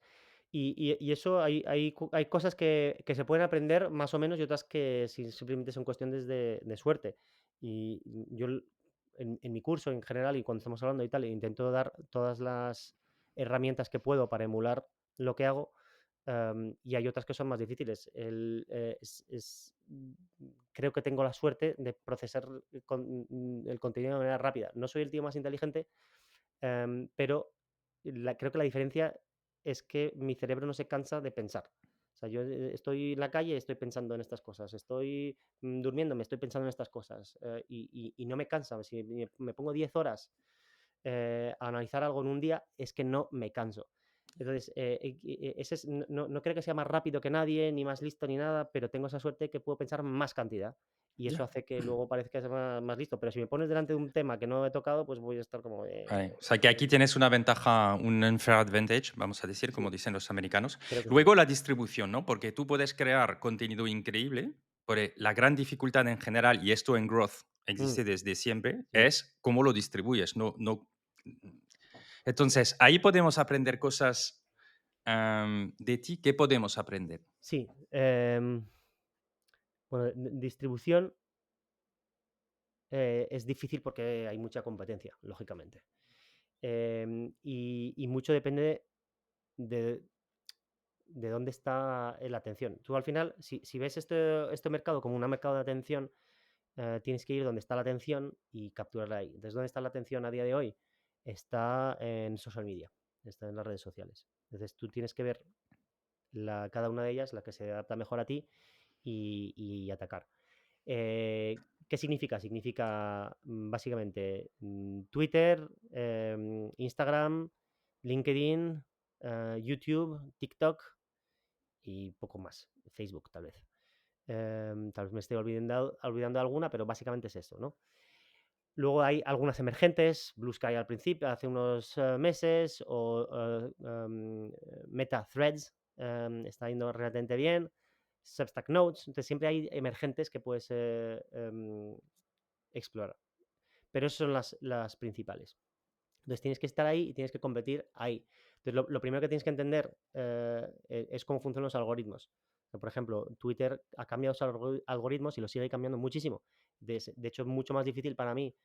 Y eso hay cosas que se pueden aprender más o menos y otras que simplemente son cuestiones de suerte. Y yo en mi curso en general y cuando estamos hablando y tal, intento dar todas las herramientas que puedo para emular lo que hago. Y hay otras que son más difíciles. Creo que tengo la suerte de procesar el contenido de manera rápida. No soy el tío más inteligente, pero creo que la diferencia es que mi cerebro no se cansa de pensar. O sea, yo estoy en la calle y estoy pensando en estas cosas. Estoy durmiendo, me estoy pensando en estas cosas. Y no me cansa. Si me pongo 10 horas a analizar algo en un día, es que no me canso. Entonces, no creo que sea más rápido que nadie, ni más listo, ni nada, pero tengo esa suerte que puedo pensar más cantidad. Y eso Ya. hace que luego parezca ser más listo. Pero si me pones delante de un tema que no he tocado, pues voy a estar como... Vale. O sea, que aquí tienes una ventaja, un unfair advantage, vamos a decir, como sí, dicen los americanos. creo que sí. Luego la distribución, ¿no? Porque tú puedes crear contenido increíble, pero la gran dificultad en general, y esto en Growth Mm, existe desde siempre, mm. es cómo lo distribuyes. Entonces, ahí podemos aprender cosas de ti. ¿Qué podemos aprender? Sí. Bueno, distribución. es difícil porque hay mucha competencia, lógicamente. Y mucho depende de, de dónde está la atención. Tú al final, si ves este mercado como un mercado de atención, tienes que ir donde está la atención y capturarla ahí. Entonces, ¿dónde está la atención a día de hoy? Está en social media, está en las redes sociales. Entonces, tú tienes que ver cada una de ellas, la que se adapta mejor a ti y atacar. ¿Qué significa? Significa básicamente Twitter, Instagram, LinkedIn, YouTube, TikTok y poco más. Facebook, tal vez. Tal vez me esté olvidando alguna, pero básicamente es esto, ¿no? Luego hay algunas emergentes, Blue Sky al principio, hace unos meses, o Meta Threads está yendo relativamente bien, Substack Notes, entonces siempre hay emergentes que puedes explorar. Pero esas son las principales. Entonces tienes que estar ahí y tienes que competir ahí. Entonces lo primero que tienes que entender es cómo funcionan los algoritmos. Por ejemplo, Twitter ha cambiado sus algoritmos y lo sigue cambiando muchísimo. De hecho, es mucho más difícil para mí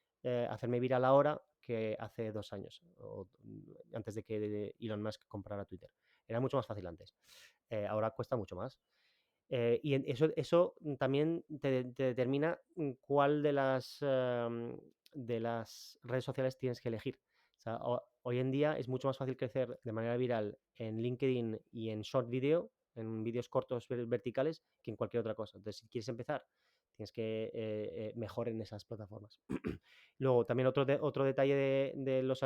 hacerme viral ahora que hace 2 años, o antes de que Elon Musk comprara Twitter. Era mucho más fácil antes. Ahora cuesta mucho más. Y eso también te determina cuál de las redes sociales tienes que elegir. O sea, hoy en día es mucho más fácil crecer de manera viral en LinkedIn y en short video, en vídeos cortos verticales, que en cualquier otra cosa. Entonces, si quieres empezar, tienes que mejor en esas plataformas. Luego, también otro detalle de los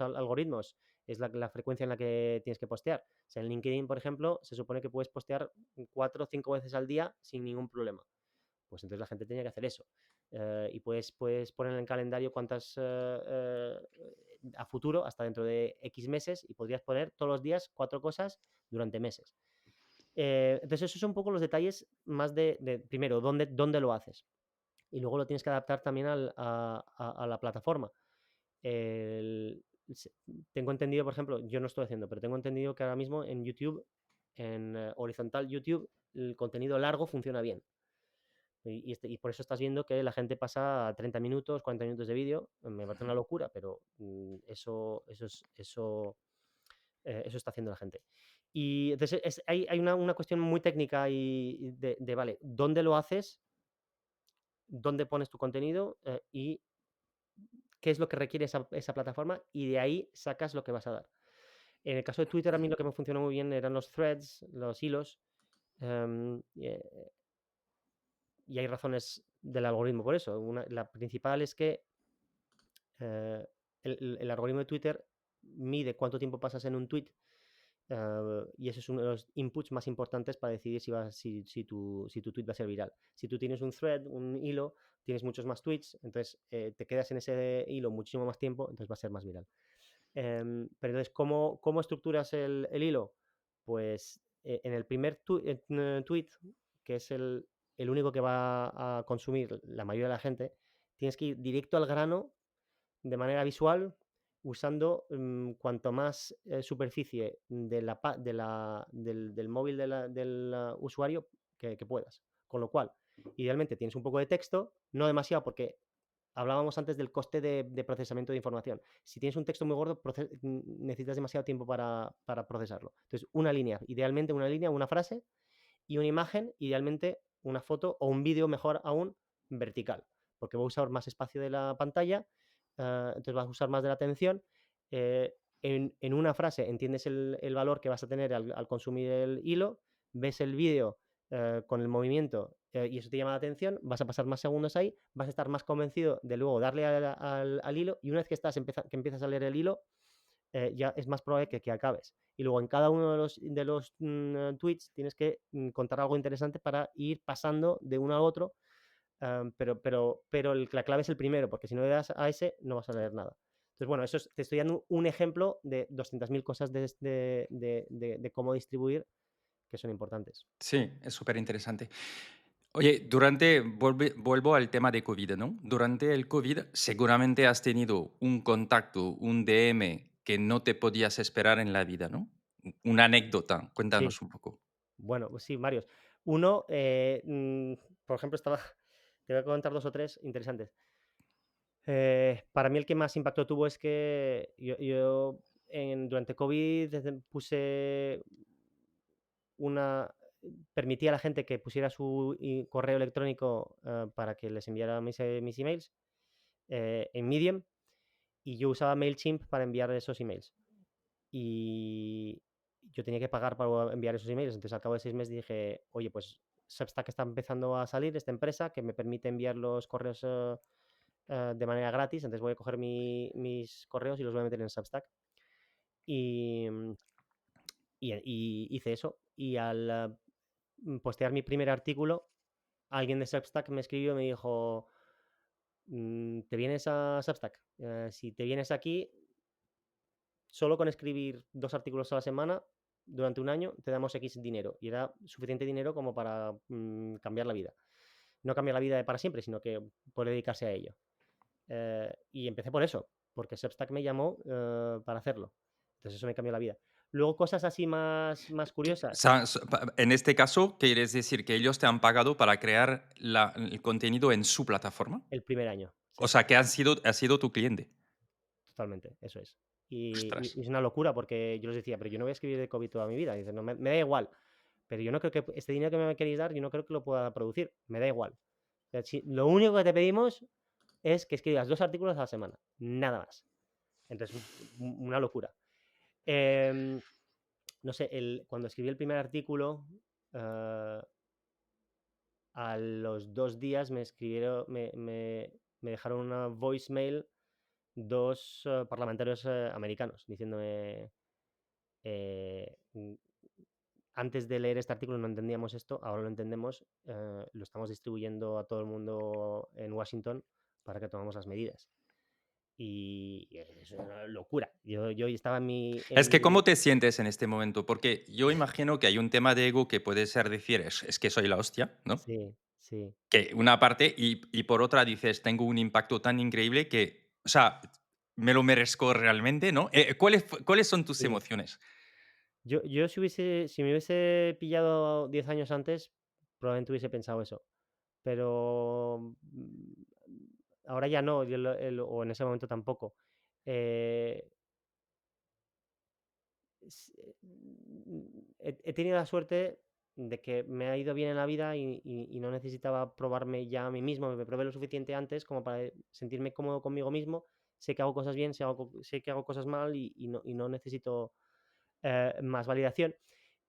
algoritmos es la frecuencia en la que tienes que postear. O sea, en LinkedIn, por ejemplo, se supone que puedes postear 4 o 5 veces al día sin ningún problema. Pues entonces la gente tenía que hacer eso. Y puedes poner en el calendario cuántas a futuro, hasta dentro de X meses, y podrías poner todos los días 4 cosas durante meses. Entonces, esos son un poco los detalles más primero, dónde lo haces. Y luego lo tienes que adaptar también a la plataforma. El, tengo entendido, por ejemplo, yo no estoy haciendo, pero tengo entendido que ahora mismo en YouTube, en horizontal YouTube, el contenido largo funciona bien. Y por eso estás viendo que la gente pasa 30 minutos, 40 minutos de vídeo. Me parece una locura, pero eso está haciendo la gente. Y entonces hay una cuestión muy técnica y vale, ¿dónde lo haces? ¿Dónde pones tu contenido? Y qué es lo que requiere esa plataforma, y de ahí sacas lo que vas a dar. En el caso de Twitter, a mí lo que me funcionó muy bien eran los threads, los hilos, y hay razones del algoritmo por eso. La principal es que eh, el algoritmo de Twitter mide cuánto tiempo pasas en un tweet, y ese es uno de los inputs más importantes para decidir si tu tweet va a ser viral. Si tú tienes un thread, un hilo, tienes muchos más tweets, entonces te quedas en ese hilo muchísimo más tiempo, entonces va a ser más viral. Pero entonces, ¿cómo estructuras el hilo? Pues en el primer tweet, que es el único que va a consumir la mayoría de la gente, tienes que ir directo al grano de manera visual, usando cuanto más superficie del móvil del usuario que puedas. Con lo cual, idealmente tienes un poco de texto, no demasiado, porque hablábamos antes del coste de procesamiento de información. Si tienes un texto muy gordo, necesitas demasiado tiempo para procesarlo. Entonces, una línea, idealmente una línea, una frase, y una imagen, idealmente una foto o un vídeo, mejor aún, vertical, porque va a usar más espacio de la pantalla, entonces vas a usar más de la atención. En una frase entiendes el valor que vas a tener al consumir el hilo, ves el vídeo con el movimiento, y eso te llama la atención, vas a pasar más segundos ahí, vas a estar más convencido de luego darle al hilo, y una vez que empiezas a leer el hilo, ya es más probable que acabes. Y luego en cada uno de los tweets tienes que contar algo interesante para ir pasando de uno a otro, pero la clave es el primero, porque si no le das a ese no vas a leer nada. Entonces, bueno, te estoy dando un ejemplo de 200.000 cosas de cómo distribuir que son importantes. Sí, es súper interesante. Oye, vuelvo al tema de COVID, ¿no? Durante el COVID seguramente has tenido un contacto, un DM que no te podías esperar en la vida, ¿no? Una anécdota, Sí, cuéntanos un poco. bueno, pues sí, varios. Uno, por ejemplo, te voy a contar dos o tres interesantes. Para mí el que más impacto tuvo es que durante COVID puse una permití a la gente que pusiera su correo electrónico, para que les enviara mis emails, en Medium, y yo usaba MailChimp para enviar esos emails. Y yo tenía que pagar para enviar esos emails. Entonces, al cabo de 6 meses dije: "Oye, pues Substack está empezando a salir, esta empresa que me permite enviar los correos, de manera gratis, entonces voy a coger mis correos y los voy a meter en Substack". Y, y hice eso. Y al postear mi primer artículo, alguien de Substack me escribió y me dijo: ¿te vienes a Substack? Si te vienes aquí, solo con escribir 2 artículos a la semana durante un año te damos X dinero. Y era suficiente dinero como para cambiar la vida. No cambiar la vida de para siempre, sino que poder dedicarse a ello. Y empecé por eso, porque Substack me llamó para hacerlo. Entonces eso me cambió la vida. Luego cosas así más curiosas. En este caso, ¿quieres decir que ellos te han pagado para crear el contenido en su plataforma? El primer año, O sí. sea, que ha sido tu cliente. Totalmente, eso es. Ostras. Y es una locura porque yo les decía: "Pero yo no voy a escribir de COVID toda mi vida". Y dicen: "No, me da igual, pero yo no creo que este dinero que me queréis dar, yo no creo que lo pueda producir, me da igual. O sea, lo único que te pedimos es que escribas 2 artículos a la semana, nada más". Entonces, una locura. Em, no sé, cuando escribí el primer artículo, ah, a los 2 días me escribieron me dejaron una voicemail 2 parlamentarios, americanos diciéndome, antes de leer este artículo no entendíamos esto, ahora lo entendemos, lo estamos distribuyendo a todo el mundo en Washington para que tomemos las medidas. Y es una locura. Yo estaba Es en que, mi ¿cómo te sientes en este momento? Porque yo imagino que hay un tema de ego que puede ser decir, es que soy la hostia, ¿no? Sí, sí, Que una parte, y por otra dices, tengo un impacto tan increíble que, o sea, me lo merezco realmente, ¿no? ¿Cuáles son tus sí. emociones? Yo si me hubiese pillado 10 años antes, probablemente hubiese pensado eso. Pero, ahora ya no, o en ese momento tampoco. Eh, he tenido la suerte de que me ha ido bien en la vida y no necesitaba probarme ya a mí mismo, me probé lo suficiente antes como para sentirme cómodo conmigo mismo, sé que hago cosas bien, sé que hago cosas mal y no necesito, más validación.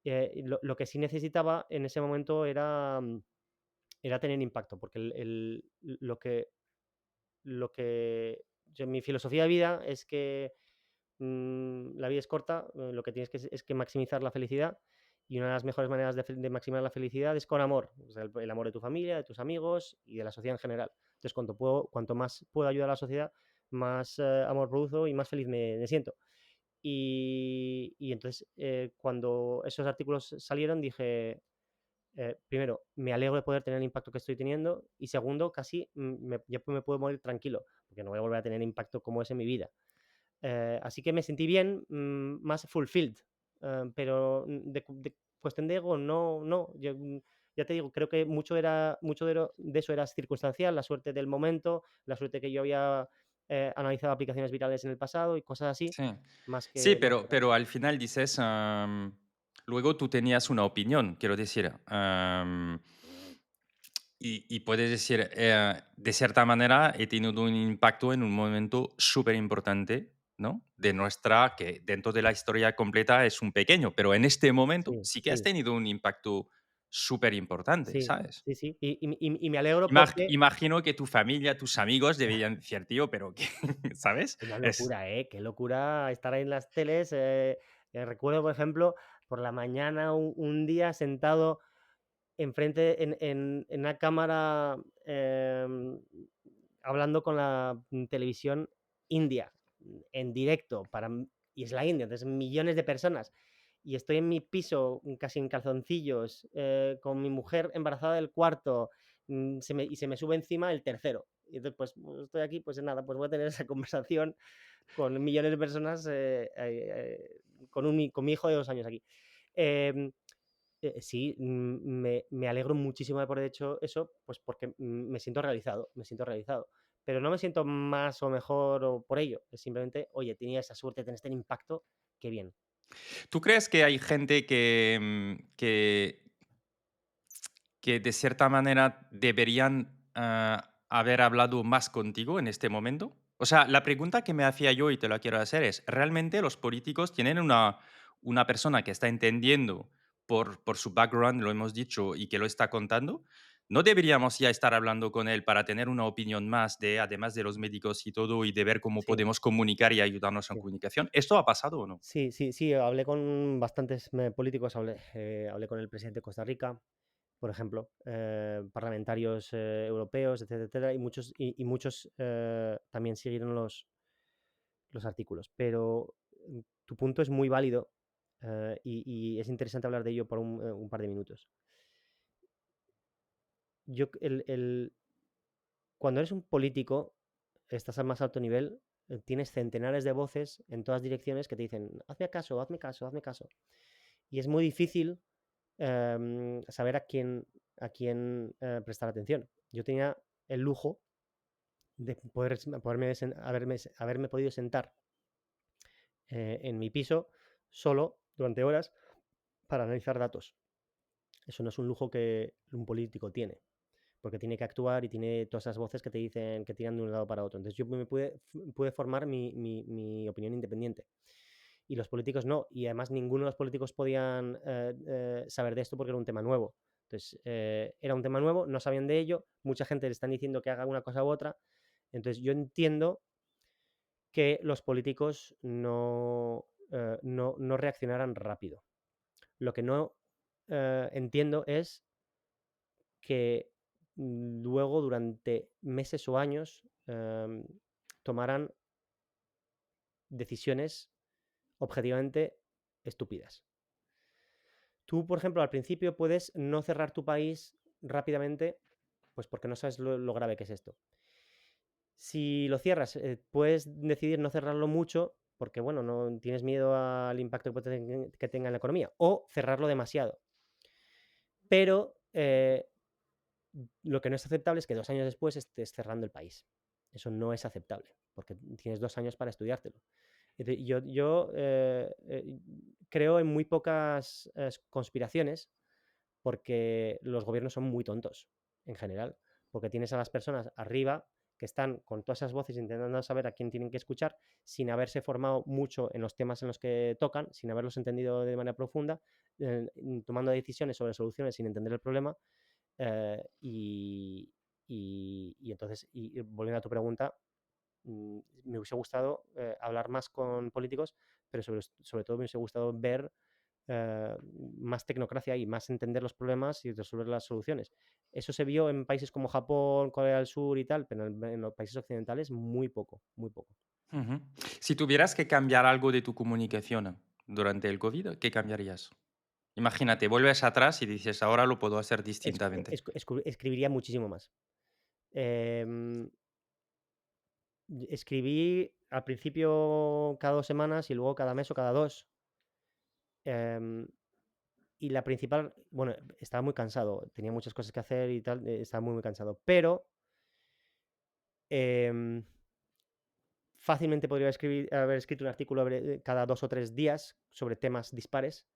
Lo que sí necesitaba en ese momento era tener impacto, porque mi filosofía de vida es que la vida es corta, lo que tienes es que maximizar la felicidad, y una de las mejores maneras de maximizar la felicidad es con amor, o sea, el amor de tu familia, de tus amigos y de la sociedad en general. Entonces, cuanto más puedo ayudar a la sociedad, más amor produzo y más feliz me siento. Y entonces, cuando esos artículos salieron, dije, primero, me alegro de poder tener el impacto que estoy teniendo, y segundo, casi ya me puedo morir tranquilo, porque no voy a volver a tener impacto como ese en mi vida. Así que me sentí bien, más fulfilled, pero de cuestión de ego, no, no. Yo, ya te digo, creo que mucho de eso era circunstancial, la suerte del momento, la suerte que yo había analizado aplicaciones virales en el pasado y cosas así, Sí. Sí, más que otra pero cosa. al final dices, luego tú tenías una opinión, quiero decir, y puedes decir, de cierta manera, he tenido un impacto en un momento súper importante, ¿no? De nuestra, que dentro de la historia completa es un pequeño, pero en este momento Sí, sí que has sí, tenido un impacto súper importante, sí, ¿sabes? sí, sí. Y me alegro porque Imagino que tu familia, tus amigos deberían decir, tío, pero que, ¿sabes? una Es, locura, ¿eh? Qué locura estar ahí en las teles. Recuerdo, por ejemplo, por la mañana un día sentado enfrente en una cámara, hablando con la televisión india, en directo, y es la India, entonces millones de personas. Y estoy en mi piso, casi en calzoncillos, con mi mujer embarazada del cuarto, y se me sube encima el tercero. Y entonces, pues estoy aquí, pues nada, pues voy a tener esa conversación con millones de personas, con mi hijo de 2 años aquí. Em, sí, me alegro muchísimo de por hecho eso, pues porque me siento realizado, me siento realizado. pero no me siento más o mejor o por ello. Es simplemente, oye, tenía esa suerte de tener este impacto, qué bien. ¿Tú crees que hay gente que de cierta manera deberían haber hablado más contigo en este momento? O sea, la pregunta que me hacía yo y te la quiero hacer es, ¿realmente los políticos tienen una persona que está entendiendo por su background, lo hemos dicho, y que lo está contando? ¿No deberíamos ya estar hablando con él para tener una opinión más de, además de los médicos y todo, y de ver cómo Sí, podemos comunicar y ayudarnos en sí. comunicación? ¿Esto ha pasado o no? Sí, sí, sí, hablé con bastantes políticos, hablé con el presidente de Costa Rica, por ejemplo, parlamentarios europeos, etcétera, etcétera, y muchos también siguieron los artículos. Pero tu punto es muy válido y es interesante hablar de ello por un par de minutos. Yo, cuando eres un político, estás al más alto nivel, tienes centenares de voces en todas direcciones que te dicen, hazme caso, hazme caso, hazme caso. Y es muy difícil saber a quién prestar atención. Yo tenía el lujo de haberme podido sentar en mi piso solo durante horas para analizar datos. Eso no es un lujo que un político tiene, porque tiene que actuar y tiene todas esas voces que te dicen que tiran de un lado para otro. Entonces yo pude formar mi opinión independiente. Y los políticos no. Y además ninguno de los políticos podían saber de esto porque era un tema nuevo. Entonces era un tema nuevo, no sabían de ello, mucha gente le están diciendo que haga una cosa u otra. Entonces yo entiendo que los políticos no reaccionaran rápido. Lo que no entiendo es que luego durante meses o años tomaran decisiones objetivamente estúpidas. Tú, por ejemplo, al principio puedes no cerrar tu país rápidamente, pues porque no sabes lo grave que es esto. Si lo cierras, puedes decidir no cerrarlo mucho porque, bueno, no tienes miedo al impacto que tenga en la economía, o cerrarlo demasiado. Pero lo que no es aceptable es que 2 años después estés cerrando el país. Eso no es aceptable, porque tienes 2 años para estudiártelo. Yo creo en muy pocas conspiraciones porque los gobiernos son muy tontos en general, porque tienes a las personas arriba que están con todas esas voces intentando saber a quién tienen que escuchar sin haberse formado mucho en los temas en los que tocan, sin haberlos entendido de manera profunda, tomando decisiones sobre soluciones sin entender el problema. Y entonces, volviendo a tu pregunta, me hubiese gustado hablar más con políticos, pero sobre todo me hubiese gustado ver más tecnocracia y más entender los problemas y resolver las soluciones. Eso se vio en países como Japón, Corea del Sur y tal, pero en los países occidentales muy poco, muy poco. Ujú. Si tuvieras que cambiar algo de tu comunicación durante el COVID, ¿qué cambiarías? Imagínate, vuelves atrás y dices, ahora lo puedo hacer distintamente. Escribiría muchísimo más. Em, Escribí al principio cada 2 semanas y luego cada mes o cada dos. Em, y la principal, bueno, estaba muy cansado, tenía muchas cosas que hacer y tal, estaba muy, muy cansado, pero em, fácilmente podría haber escrito un artículo cada 2 o 3 días sobre temas dispares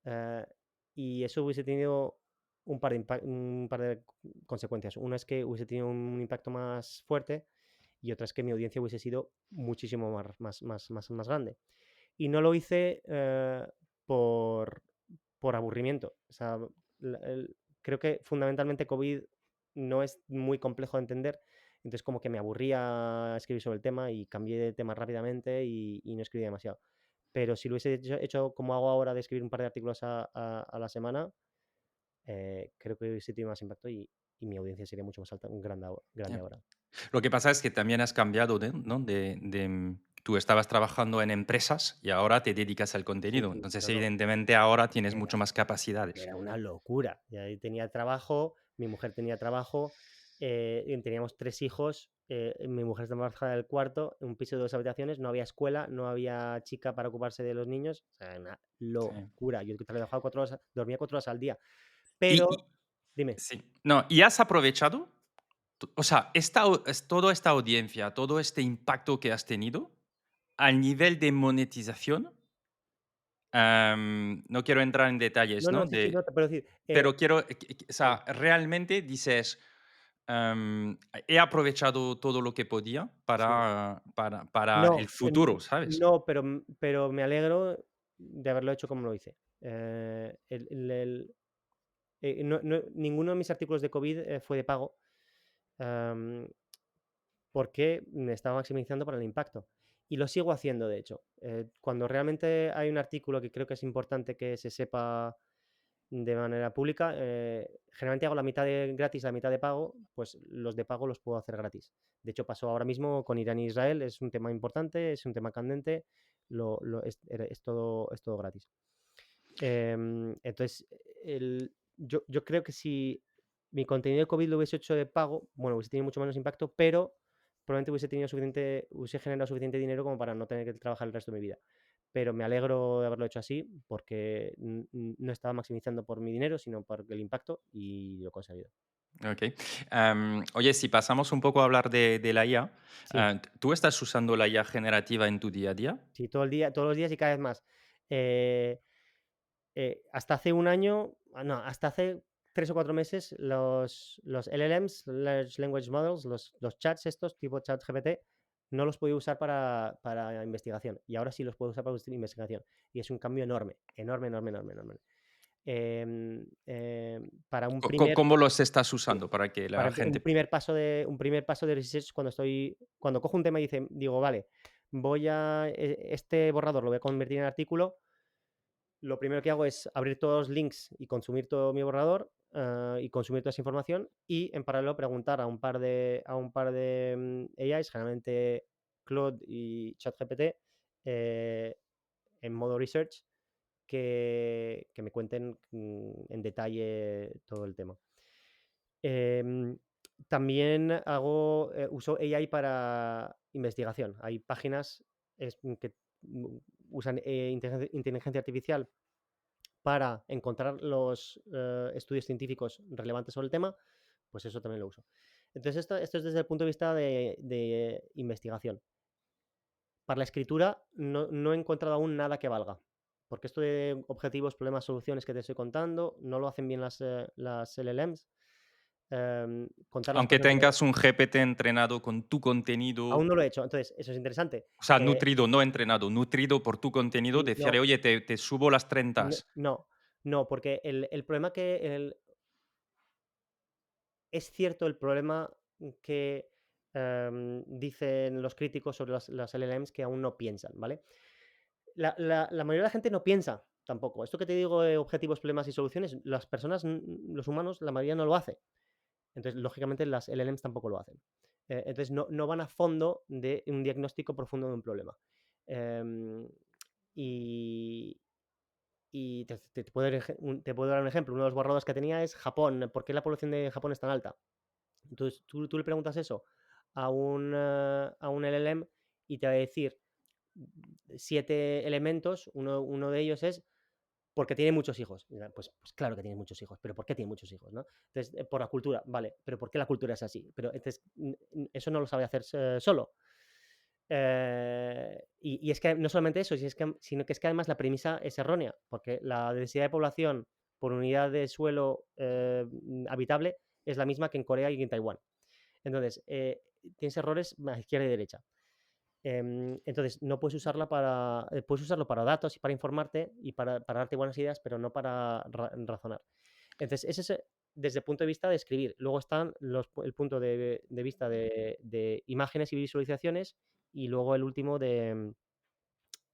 eh, y eso hubiese tenido un par de consecuencias. Una es que hubiese tenido un impacto más fuerte y otra es que mi audiencia hubiese sido muchísimo más grande. Y no lo hice por aburrimiento. O sea, creo que fundamentalmente COVID no es muy complejo de entender, entonces como que me aburría escribir sobre el tema y cambié de tema rápidamente y no escribí demasiado. Pero si lo hubiese hecho como hago ahora de escribir un par de artículos a la semana, creo que hubiese tenido más impacto y mi audiencia sería mucho más alta, grande Ya. ahora. Lo que pasa es que también has cambiado ¿no? Tú estabas trabajando en empresas y ahora te dedicas al Sí, contenido. sí, Entonces, no, no. evidentemente, ahora tienes Era, mucho más capacidades. era una locura. Y ahí tenía trabajo, mi mujer tenía trabajo, y teníamos 3 hijos. Mi mujer estaba embarazada del cuarto, un piso de 2 habitaciones, no había escuela, no había chica para ocuparse de los niños. O sea, una Sí. locura. Yo trabajaba 4 horas, dormía 4 horas al día. Y, Pero, y- dime, sí. No, ¿y has aprovechado? O sea, toda esta audiencia, todo este impacto que has tenido, al nivel de monetización, no quiero entrar en detalles, No, no, ¿no? sí, sí, no, te puedo decir, Pero quiero, o sí, sea, realmente dices, he aprovechado todo lo que podía sí. para el No, futuro, ¿sabes? no, pero me alegro de haberlo hecho como lo hice. El ninguno de mis artículos de COVID, fue de pago, am, porque me estaba maximizando para el impacto. Y lo sigo haciendo, de hecho. Cuando realmente hay un artículo que creo que es importante que se sepa de manera pública, generalmente hago la mitad de gratis, la mitad de pago, pues los de pago los puedo hacer gratis. De hecho, pasó ahora mismo con Irán e Israel, es un tema importante, es un tema candente, es todo gratis. Entonces, yo creo que si mi contenido de COVID lo hubiese hecho de pago, bueno, hubiese tenido mucho menos impacto, pero probablemente hubiese generado suficiente dinero como para no tener que trabajar el resto de mi vida. Pero me alegro de haberlo hecho así porque no estaba maximizando por mi dinero, sino por el impacto y lo he conseguido. Ok. Oye, si pasamos un poco a hablar de la IA, Sí, ¿tú estás usando la IA generativa en tu día a día? sí, todo el día, todos los días y cada vez más. Eh, hasta hace un año, no, hasta hace 3 o 4 meses, los LLMs, Large Language Models, los chats estos, tipo ChatGPT, no los podía usar para investigación. Y ahora sí los puedo usar para investigación. Y es un cambio enorme, enorme, enorme, enorme, enorme. Para un primer, ¿Cómo los estás sí, usando para que la para gente... un primer paso de research cuando cojo un tema y digo, vale, este borrador lo voy a convertir en artículo. Lo primero que hago es abrir todos los links y consumir todo mi borrador, y consumir toda esa información y en paralelo preguntar a un par de AIs, generalmente Claude y ChatGPT, eh, en modo research, que me cuenten en detalle todo el tema. Em, También uso AI para investigación. Hay páginas que usan inteligencia artificial para encontrar los estudios científicos relevantes sobre el tema, pues eso también lo uso. Entonces, esto es desde el punto de vista de investigación. Para la escritura no he encontrado aún nada que valga, porque esto de objetivos, problemas, soluciones que te estoy contando, no lo hacen bien las LLMs. Contar las Aunque cosas tengas un GPT entrenado con tu aún contenido, no lo he hecho. Entonces, eso es interesante. o sea, nutrido, no entrenado, nutrido por tu contenido, Sí, decirle, no, oye, te subo las 30. no, no, porque el problema es cierto el problema que dicen los críticos sobre las LLMs, que aún no piensan, ¿vale? La mayoría de la gente no piensa tampoco. Esto que te digo de objetivos, problemas y soluciones, las personas, los humanos, la mayoría no lo hace. Entonces, lógicamente, las LLMs tampoco lo hacen. Entonces, no van a fondo de un diagnóstico profundo de un problema. Em, y, te puedo dar un ejemplo. Uno de los borradores que tenía es Japón. ¿Por qué la población de Japón es tan alta? Entonces, tú le preguntas eso a un LLM y te va a decir 7 elementos. Uno de ellos es porque tiene muchos hijos. Pues claro que tiene muchos hijos, pero ¿por qué tiene muchos hijos? ¿No? Entonces, por la cultura, vale, pero ¿por qué la cultura es así? Pero entonces, eso no lo sabe hacer solo. Y es que no solamente eso, sino que es que además la premisa es errónea, porque la densidad de población por unidad de suelo habitable es la misma que en Corea y en Taiwán. Entonces, tienes errores a izquierda y derecha. Entonces, no puedes puedes usarlo para datos y para informarte y para darte buenas ideas, pero no para razonar. Entonces, ese es desde el punto de vista de escribir. Luego están el punto de vista de imágenes y visualizaciones y luego el último de,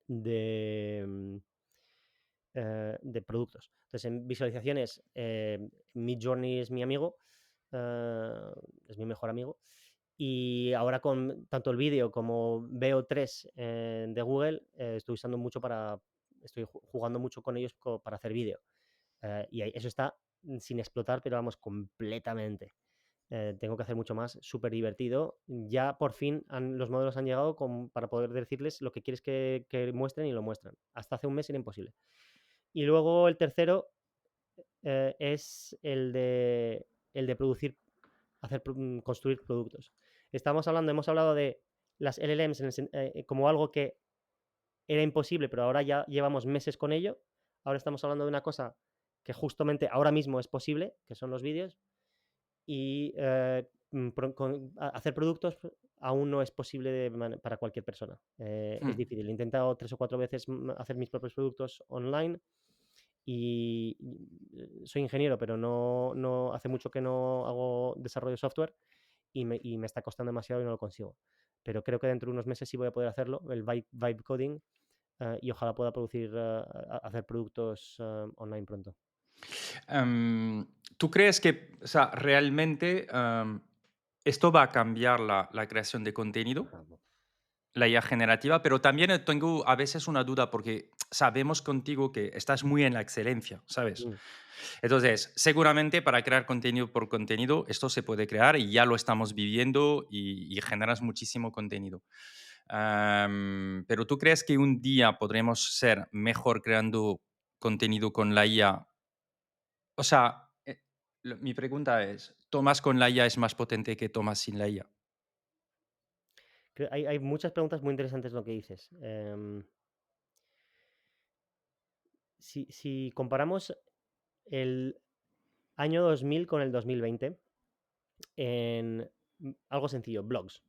de productos. Entonces, en visualizaciones, Midjourney es mi amigo, eh, es mi mejor amigo. Y ahora con tanto el vídeo como VO3 de Google, estoy jugando mucho con ellos para hacer vídeo. Y eso está sin explotar, pero vamos, completamente. Tengo que hacer mucho más, súper divertido. Ya por fin los modelos han llegado para poder decirles lo que quieres que muestren y lo muestran. Hasta hace un mes era imposible. Y luego el tercero es el de producir construir productos. Hemos hablado de las LLMs como algo que era imposible, pero ahora ya llevamos meses con ello. Ahora estamos hablando de una cosa que justamente ahora mismo es posible, que son los vídeos, y hacer productos aún no es posible para cualquier persona. Es Mm. difícil. He intentado 3 o 4 veces hacer mis propios productos online y soy ingeniero, pero no hace mucho que no hago desarrollo de software y me está costando demasiado y no lo consigo. Pero creo que dentro de unos meses sí voy a poder hacerlo, el vibe coding, y ojalá pueda hacer productos online pronto. ¿Tú crees que, o sea, realmente esto va a cambiar la creación de contenido? Ajá. La IA generativa, pero también tengo a veces una duda porque sabemos contigo que estás muy en la excelencia, ¿sabes? Mm. Entonces, seguramente para crear contenido por contenido, esto se puede crear y ya lo estamos viviendo y generas muchísimo contenido. Pero ¿tú crees que un día podremos ser mejor creando contenido con la IA? O sea, mi pregunta es, ¿Tomás con la IA es más potente que Tomás sin la IA? Hay muchas preguntas muy interesantes en lo que dices. Si comparamos el año 2000 con el 2020, en algo sencillo, blogs,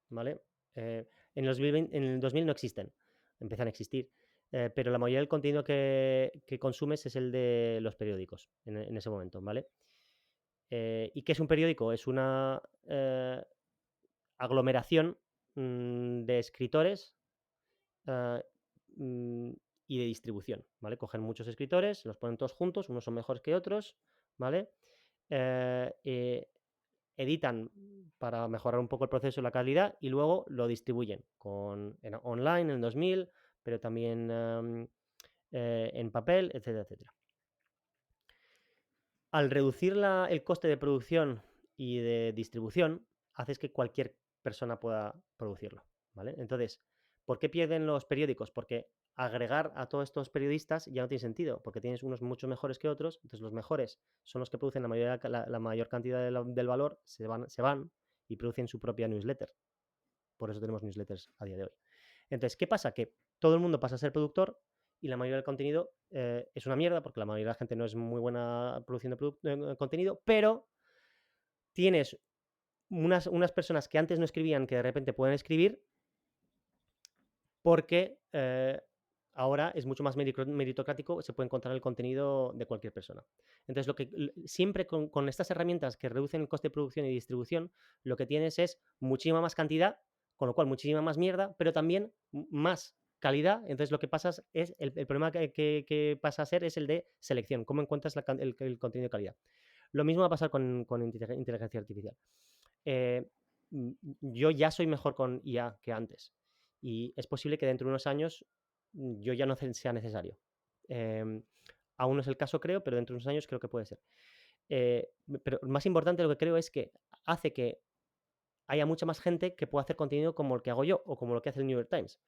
¿vale? En el 2000 no existen, empiezan a existir, pero la mayoría del contenido que consumes es el de los periódicos en ese momento, ¿vale? ¿Y qué es un periódico? Es una aglomeración de escritores ah, mm, y de distribución, ¿vale? Cogen muchos escritores, los ponen todos juntos, unos son mejores que otros, ¿vale? Eh, eh, editan para mejorar un poco el proceso y la calidad y luego lo distribuyen online en el 2000, pero también en papel, etcétera, etcétera. Al reducir el coste de producción y de distribución, haces que cualquier persona pueda producirlo, ¿vale? Entonces, ¿por qué pierden los periódicos? Porque agregar a todos estos periodistas ya no tiene sentido, porque tienes unos mucho mejores que otros, entonces los mejores son los que producen la mayor cantidad del valor, se van y producen su propia newsletter. Por eso tenemos newsletters a día de hoy. Entonces, ¿qué pasa? Que todo el mundo pasa a ser productor y la mayoría del contenido es una mierda porque la mayoría de la gente no es muy buena produciendo contenido, pero tienes unas personas que antes no escribían que de repente pueden escribir porque ahora es mucho más meritocrático, se puede encontrar el contenido de cualquier persona. Entonces, siempre con estas herramientas que reducen el coste de producción y distribución, lo que tienes es muchísima más cantidad, con lo cual muchísima más mierda, pero también más calidad. Entonces, lo que pasa es, el problema que pasa a ser es el de selección, cómo encuentras el contenido de calidad. Lo mismo va a pasar con inteligencia artificial. Eh, yo ya soy mejor con IA que antes y es posible que dentro de unos años yo ya no sea necesario. Em, Aún no es el caso, creo, pero dentro de unos años creo que puede ser. Pero más importante lo que creo es que hace que haya mucha más gente que pueda hacer contenido como el que hago yo o como lo que hace el New York Times.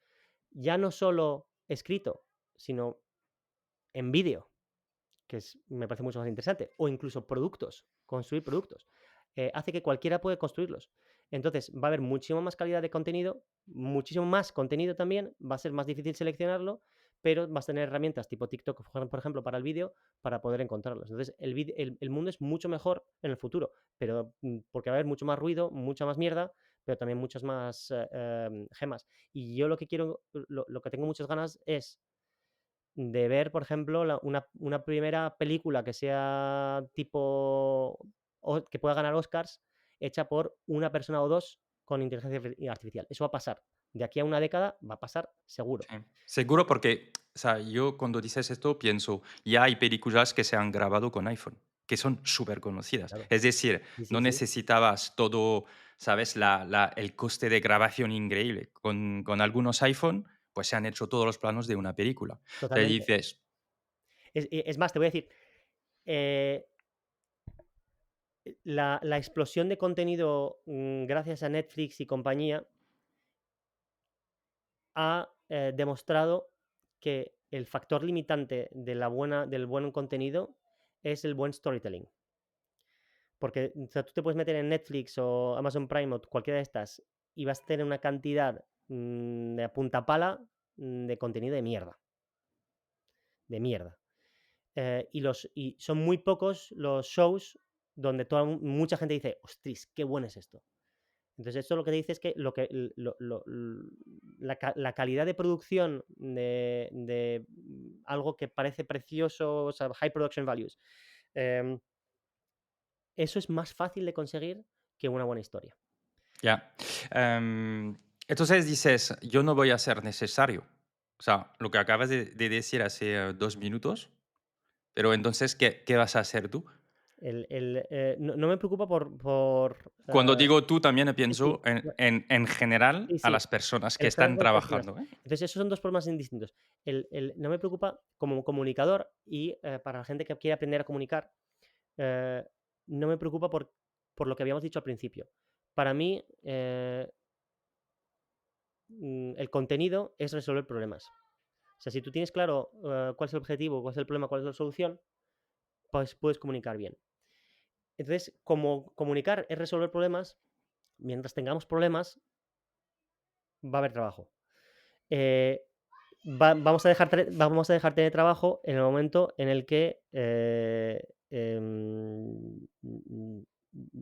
Ya no solo escrito, sino en vídeo, me parece mucho más interesante, o incluso productos, construir productos. Hace que cualquiera puede construirlos. Entonces va a haber muchísimo más calidad de contenido, muchísimo más contenido también, va a ser más difícil seleccionarlo, pero vas a tener herramientas tipo TikTok, por ejemplo, para el vídeo, para poder encontrarlos. Entonces el mundo es mucho mejor en el futuro, pero porque va a haber mucho más ruido, mucha más mierda, pero también muchas más gemas. Y yo lo que quiero, lo que tengo muchas ganas es de ver, por ejemplo, una primera película que sea tipo que pueda ganar Oscars, hecha por una persona o dos con inteligencia artificial. Eso va a pasar. De aquí a una década va a pasar seguro. Sí. Seguro porque, o sea, yo cuando dices esto pienso, ya hay películas que se han grabado con iPhone, que son súper conocidas. Claro. Es decir, Sí, sí, no sí. necesitabas todo, ¿sabes? El coste de grabación increíble. Con algunos iPhone, pues se han hecho todos los planos de una película. Te Totalmente. dices, Es más, te voy a decir, eh, la explosión de contenido gracias a Netflix y compañía ha demostrado que el factor limitante del buen contenido es el buen storytelling. Porque o sea, tú te puedes meter en Netflix o Amazon Prime o cualquiera de estas y vas a tener una cantidad de a punta pala de contenido de mierda. De mierda. Y son muy pocos los shows donde mucha gente dice, ostras, qué bueno es esto. Entonces, esto lo que te dice es que, la calidad de producción de algo que parece precioso, o sea, high production values, em, eso es más fácil de conseguir que una buena historia. Ya. Entonces dices, yo no voy a ser necesario. O sea, lo que acabas de decir hace 2 minutos, pero entonces, ¿qué vas a hacer tú? No me preocupa por Cuando digo tú, también sí, sí, pienso en general sí, a sí, las personas en que general están con las personas. trabajando, ¿eh? Entonces, esos son dos problemas distintos. No me preocupa como comunicador y para la gente que quiere aprender a comunicar, eh, no me preocupa por lo que habíamos dicho al principio. Para mí, el contenido es resolver problemas. O sea, si tú tienes claro cuál es el objetivo, cuál es el problema, cuál es la solución, pues puedes comunicar bien. Entonces, como comunicar es resolver problemas, mientras tengamos problemas, va a haber trabajo. Eh, vamos a dejar tener trabajo en el momento en el que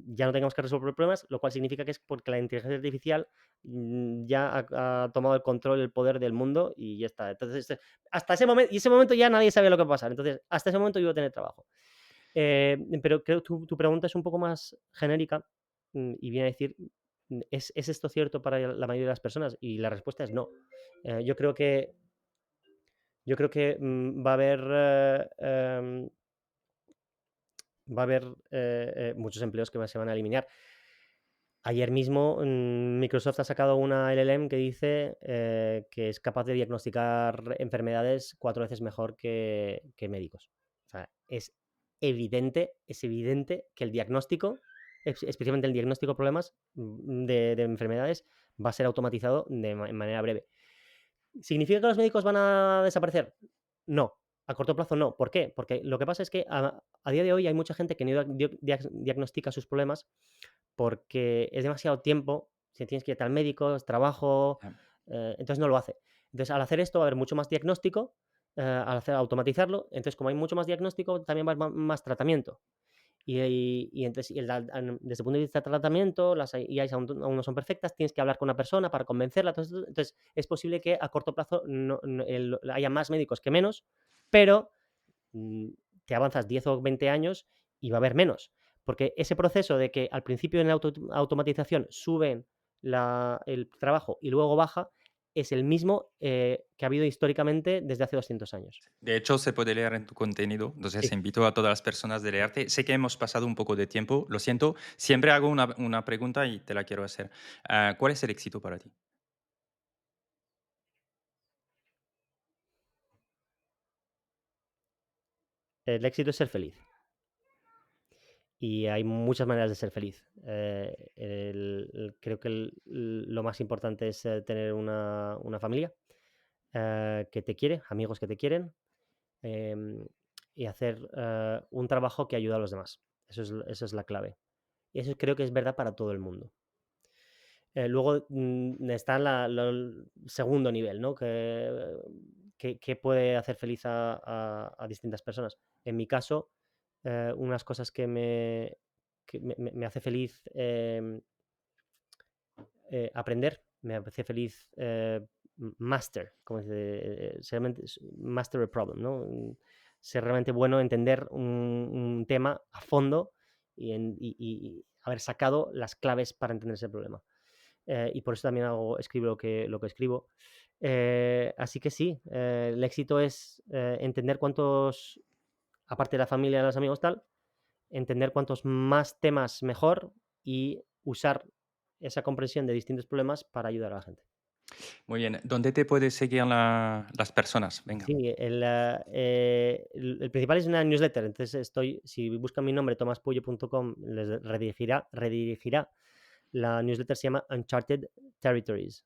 ya no tengamos que resolver problemas, lo cual significa que es porque la inteligencia artificial ya ha tomado el control, el poder del mundo y ya está. Entonces, hasta ese momento ya nadie sabe lo que va a pasar. Entonces, hasta ese momento yo voy a tener trabajo. Pero creo que tu pregunta es un poco más genérica y viene a decir, ¿es esto cierto para la mayoría de las personas? Y la respuesta es no. Yo creo que va a haber muchos empleos que se van a eliminar. Ayer mismo Microsoft ha sacado una LLM que dice que es capaz de diagnosticar enfermedades 4 veces mejor que médicos. O sea, es evidente que el diagnóstico, especialmente el diagnóstico de problemas de enfermedades, va a ser automatizado en manera breve. ¿Significa que los médicos van a desaparecer? No, a corto plazo no. ¿Por qué? Porque lo que pasa es que a día de hoy hay mucha gente que no diagnostica sus problemas porque es demasiado tiempo, si tienes que ir al médico, es trabajo, Ya. entonces no lo hace. Entonces, al hacer esto va a haber mucho más diagnóstico, automatizarlo, entonces como hay mucho más diagnóstico, también va a haber más tratamiento. Y entonces, desde el punto de vista de tratamiento, las IAs aún no son perfectas, tienes que hablar con una persona para convencerla. Entonces, es posible que a corto plazo haya más médicos que menos, pero mm, te avanzas 10 o 20 años y va a haber menos. Porque ese proceso de que al principio en la automatización suben el trabajo y luego baja, es el mismo que ha habido históricamente desde hace 200 años. De hecho, se puede leer en tu contenido, entonces Sí. invito a todas las personas de leerte. Sé que hemos pasado un poco de tiempo, lo siento. Siempre hago una pregunta y te la quiero hacer. ¿Cuál es el éxito para ti? El éxito es ser feliz. Y hay muchas maneras de ser feliz. Creo que lo más importante es tener una familia que te quiere, amigos que te quieren, em, y hacer un trabajo que ayuda a los demás. Eso es la clave. Y eso creo que es verdad para todo el mundo. Luego está el segundo nivel, ¿no? Que puede hacer feliz a distintas personas. En mi caso, unas cosas que me hace feliz aprender, me hace feliz master, como se dice, master a problem, ¿no? Ser realmente bueno, entender un tema a fondo y haber sacado las claves para entender ese problema. Y por eso también escribo lo que escribo. Así que sí, el éxito es entender cuántos, aparte de la familia, de los amigos, tal, entender cuantos más temas mejor y usar esa comprensión de distintos problemas para ayudar a la gente. Muy bien. ¿Dónde te puedes seguir las personas? Venga. Sí, el principal es una newsletter, entonces si buscan mi nombre, tomaspuyo.com, les redirigirá. La newsletter se llama Uncharted Territories.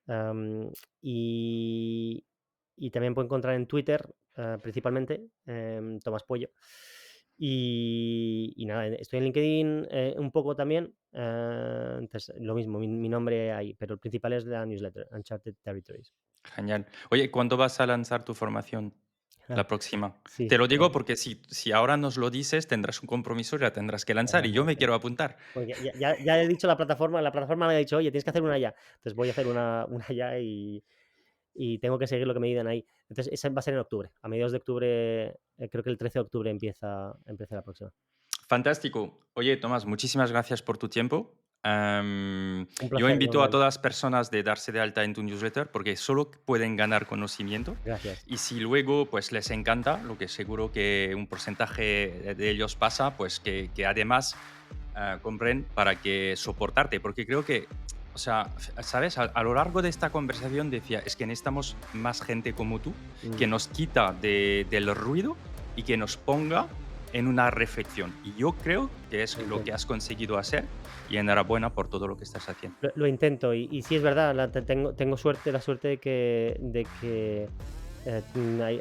Am, y, y también pueden encontrar en Twitter, principalmente, Tomás Pollo. Y nada, estoy en LinkedIn un poco también. Entonces, lo mismo, mi nombre ahí, pero el principal es la newsletter, Uncharted Territories. Genial. Oye, ¿cuándo vas a lanzar tu formación? La próxima. Sí, Te lo digo porque si ahora nos lo dices, tendrás un compromiso y la tendrás que lanzar, y yo me quiero apuntar. pues ya he dicho la plataforma me ha dicho: "Oye, tienes que hacer una ya". Entonces voy a hacer una ya y tengo que seguir lo que me digan ahí. Entonces, esa va a ser en octubre. A mediados de octubre, creo que el 13 de octubre empieza la próxima. Fantástico. Oye, Tomás, muchísimas gracias por tu tiempo. Un Yo placer, invito a igual. todas las personas de darse de alta en tu newsletter porque solo pueden ganar conocimiento, Gracias. y si luego pues les encanta, lo que seguro que un porcentaje de ellos pasa, pues que además compren para que soportarte, porque creo que, o sea, ¿sabes? A lo largo de esta conversación decía, es que necesitamos más gente como tú, que Mm, nos quita del ruido y que nos ponga en una reflexión. Y yo creo que es lo lo que intento. has conseguido hacer, y enhorabuena por todo lo que estás haciendo. Lo intento y sí es verdad, tengo la suerte de que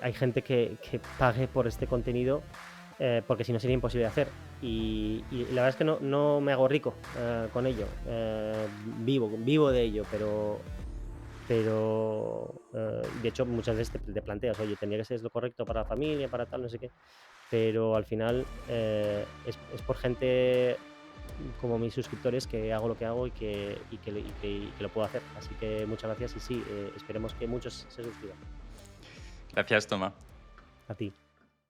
hay gente que pague por este contenido, porque si no sería imposible de hacer. Y la verdad es que no me hago rico con ello. Vivo de ello, pero de hecho muchas veces te planteas, oye, tendría que ser lo correcto para la familia, para tal, no sé qué, pero al final es por gente como mis suscriptores que hago lo que hago y que lo puedo hacer. Así que muchas gracias y sí, esperemos que muchos se suscriban. Gracias, Toma. A ti.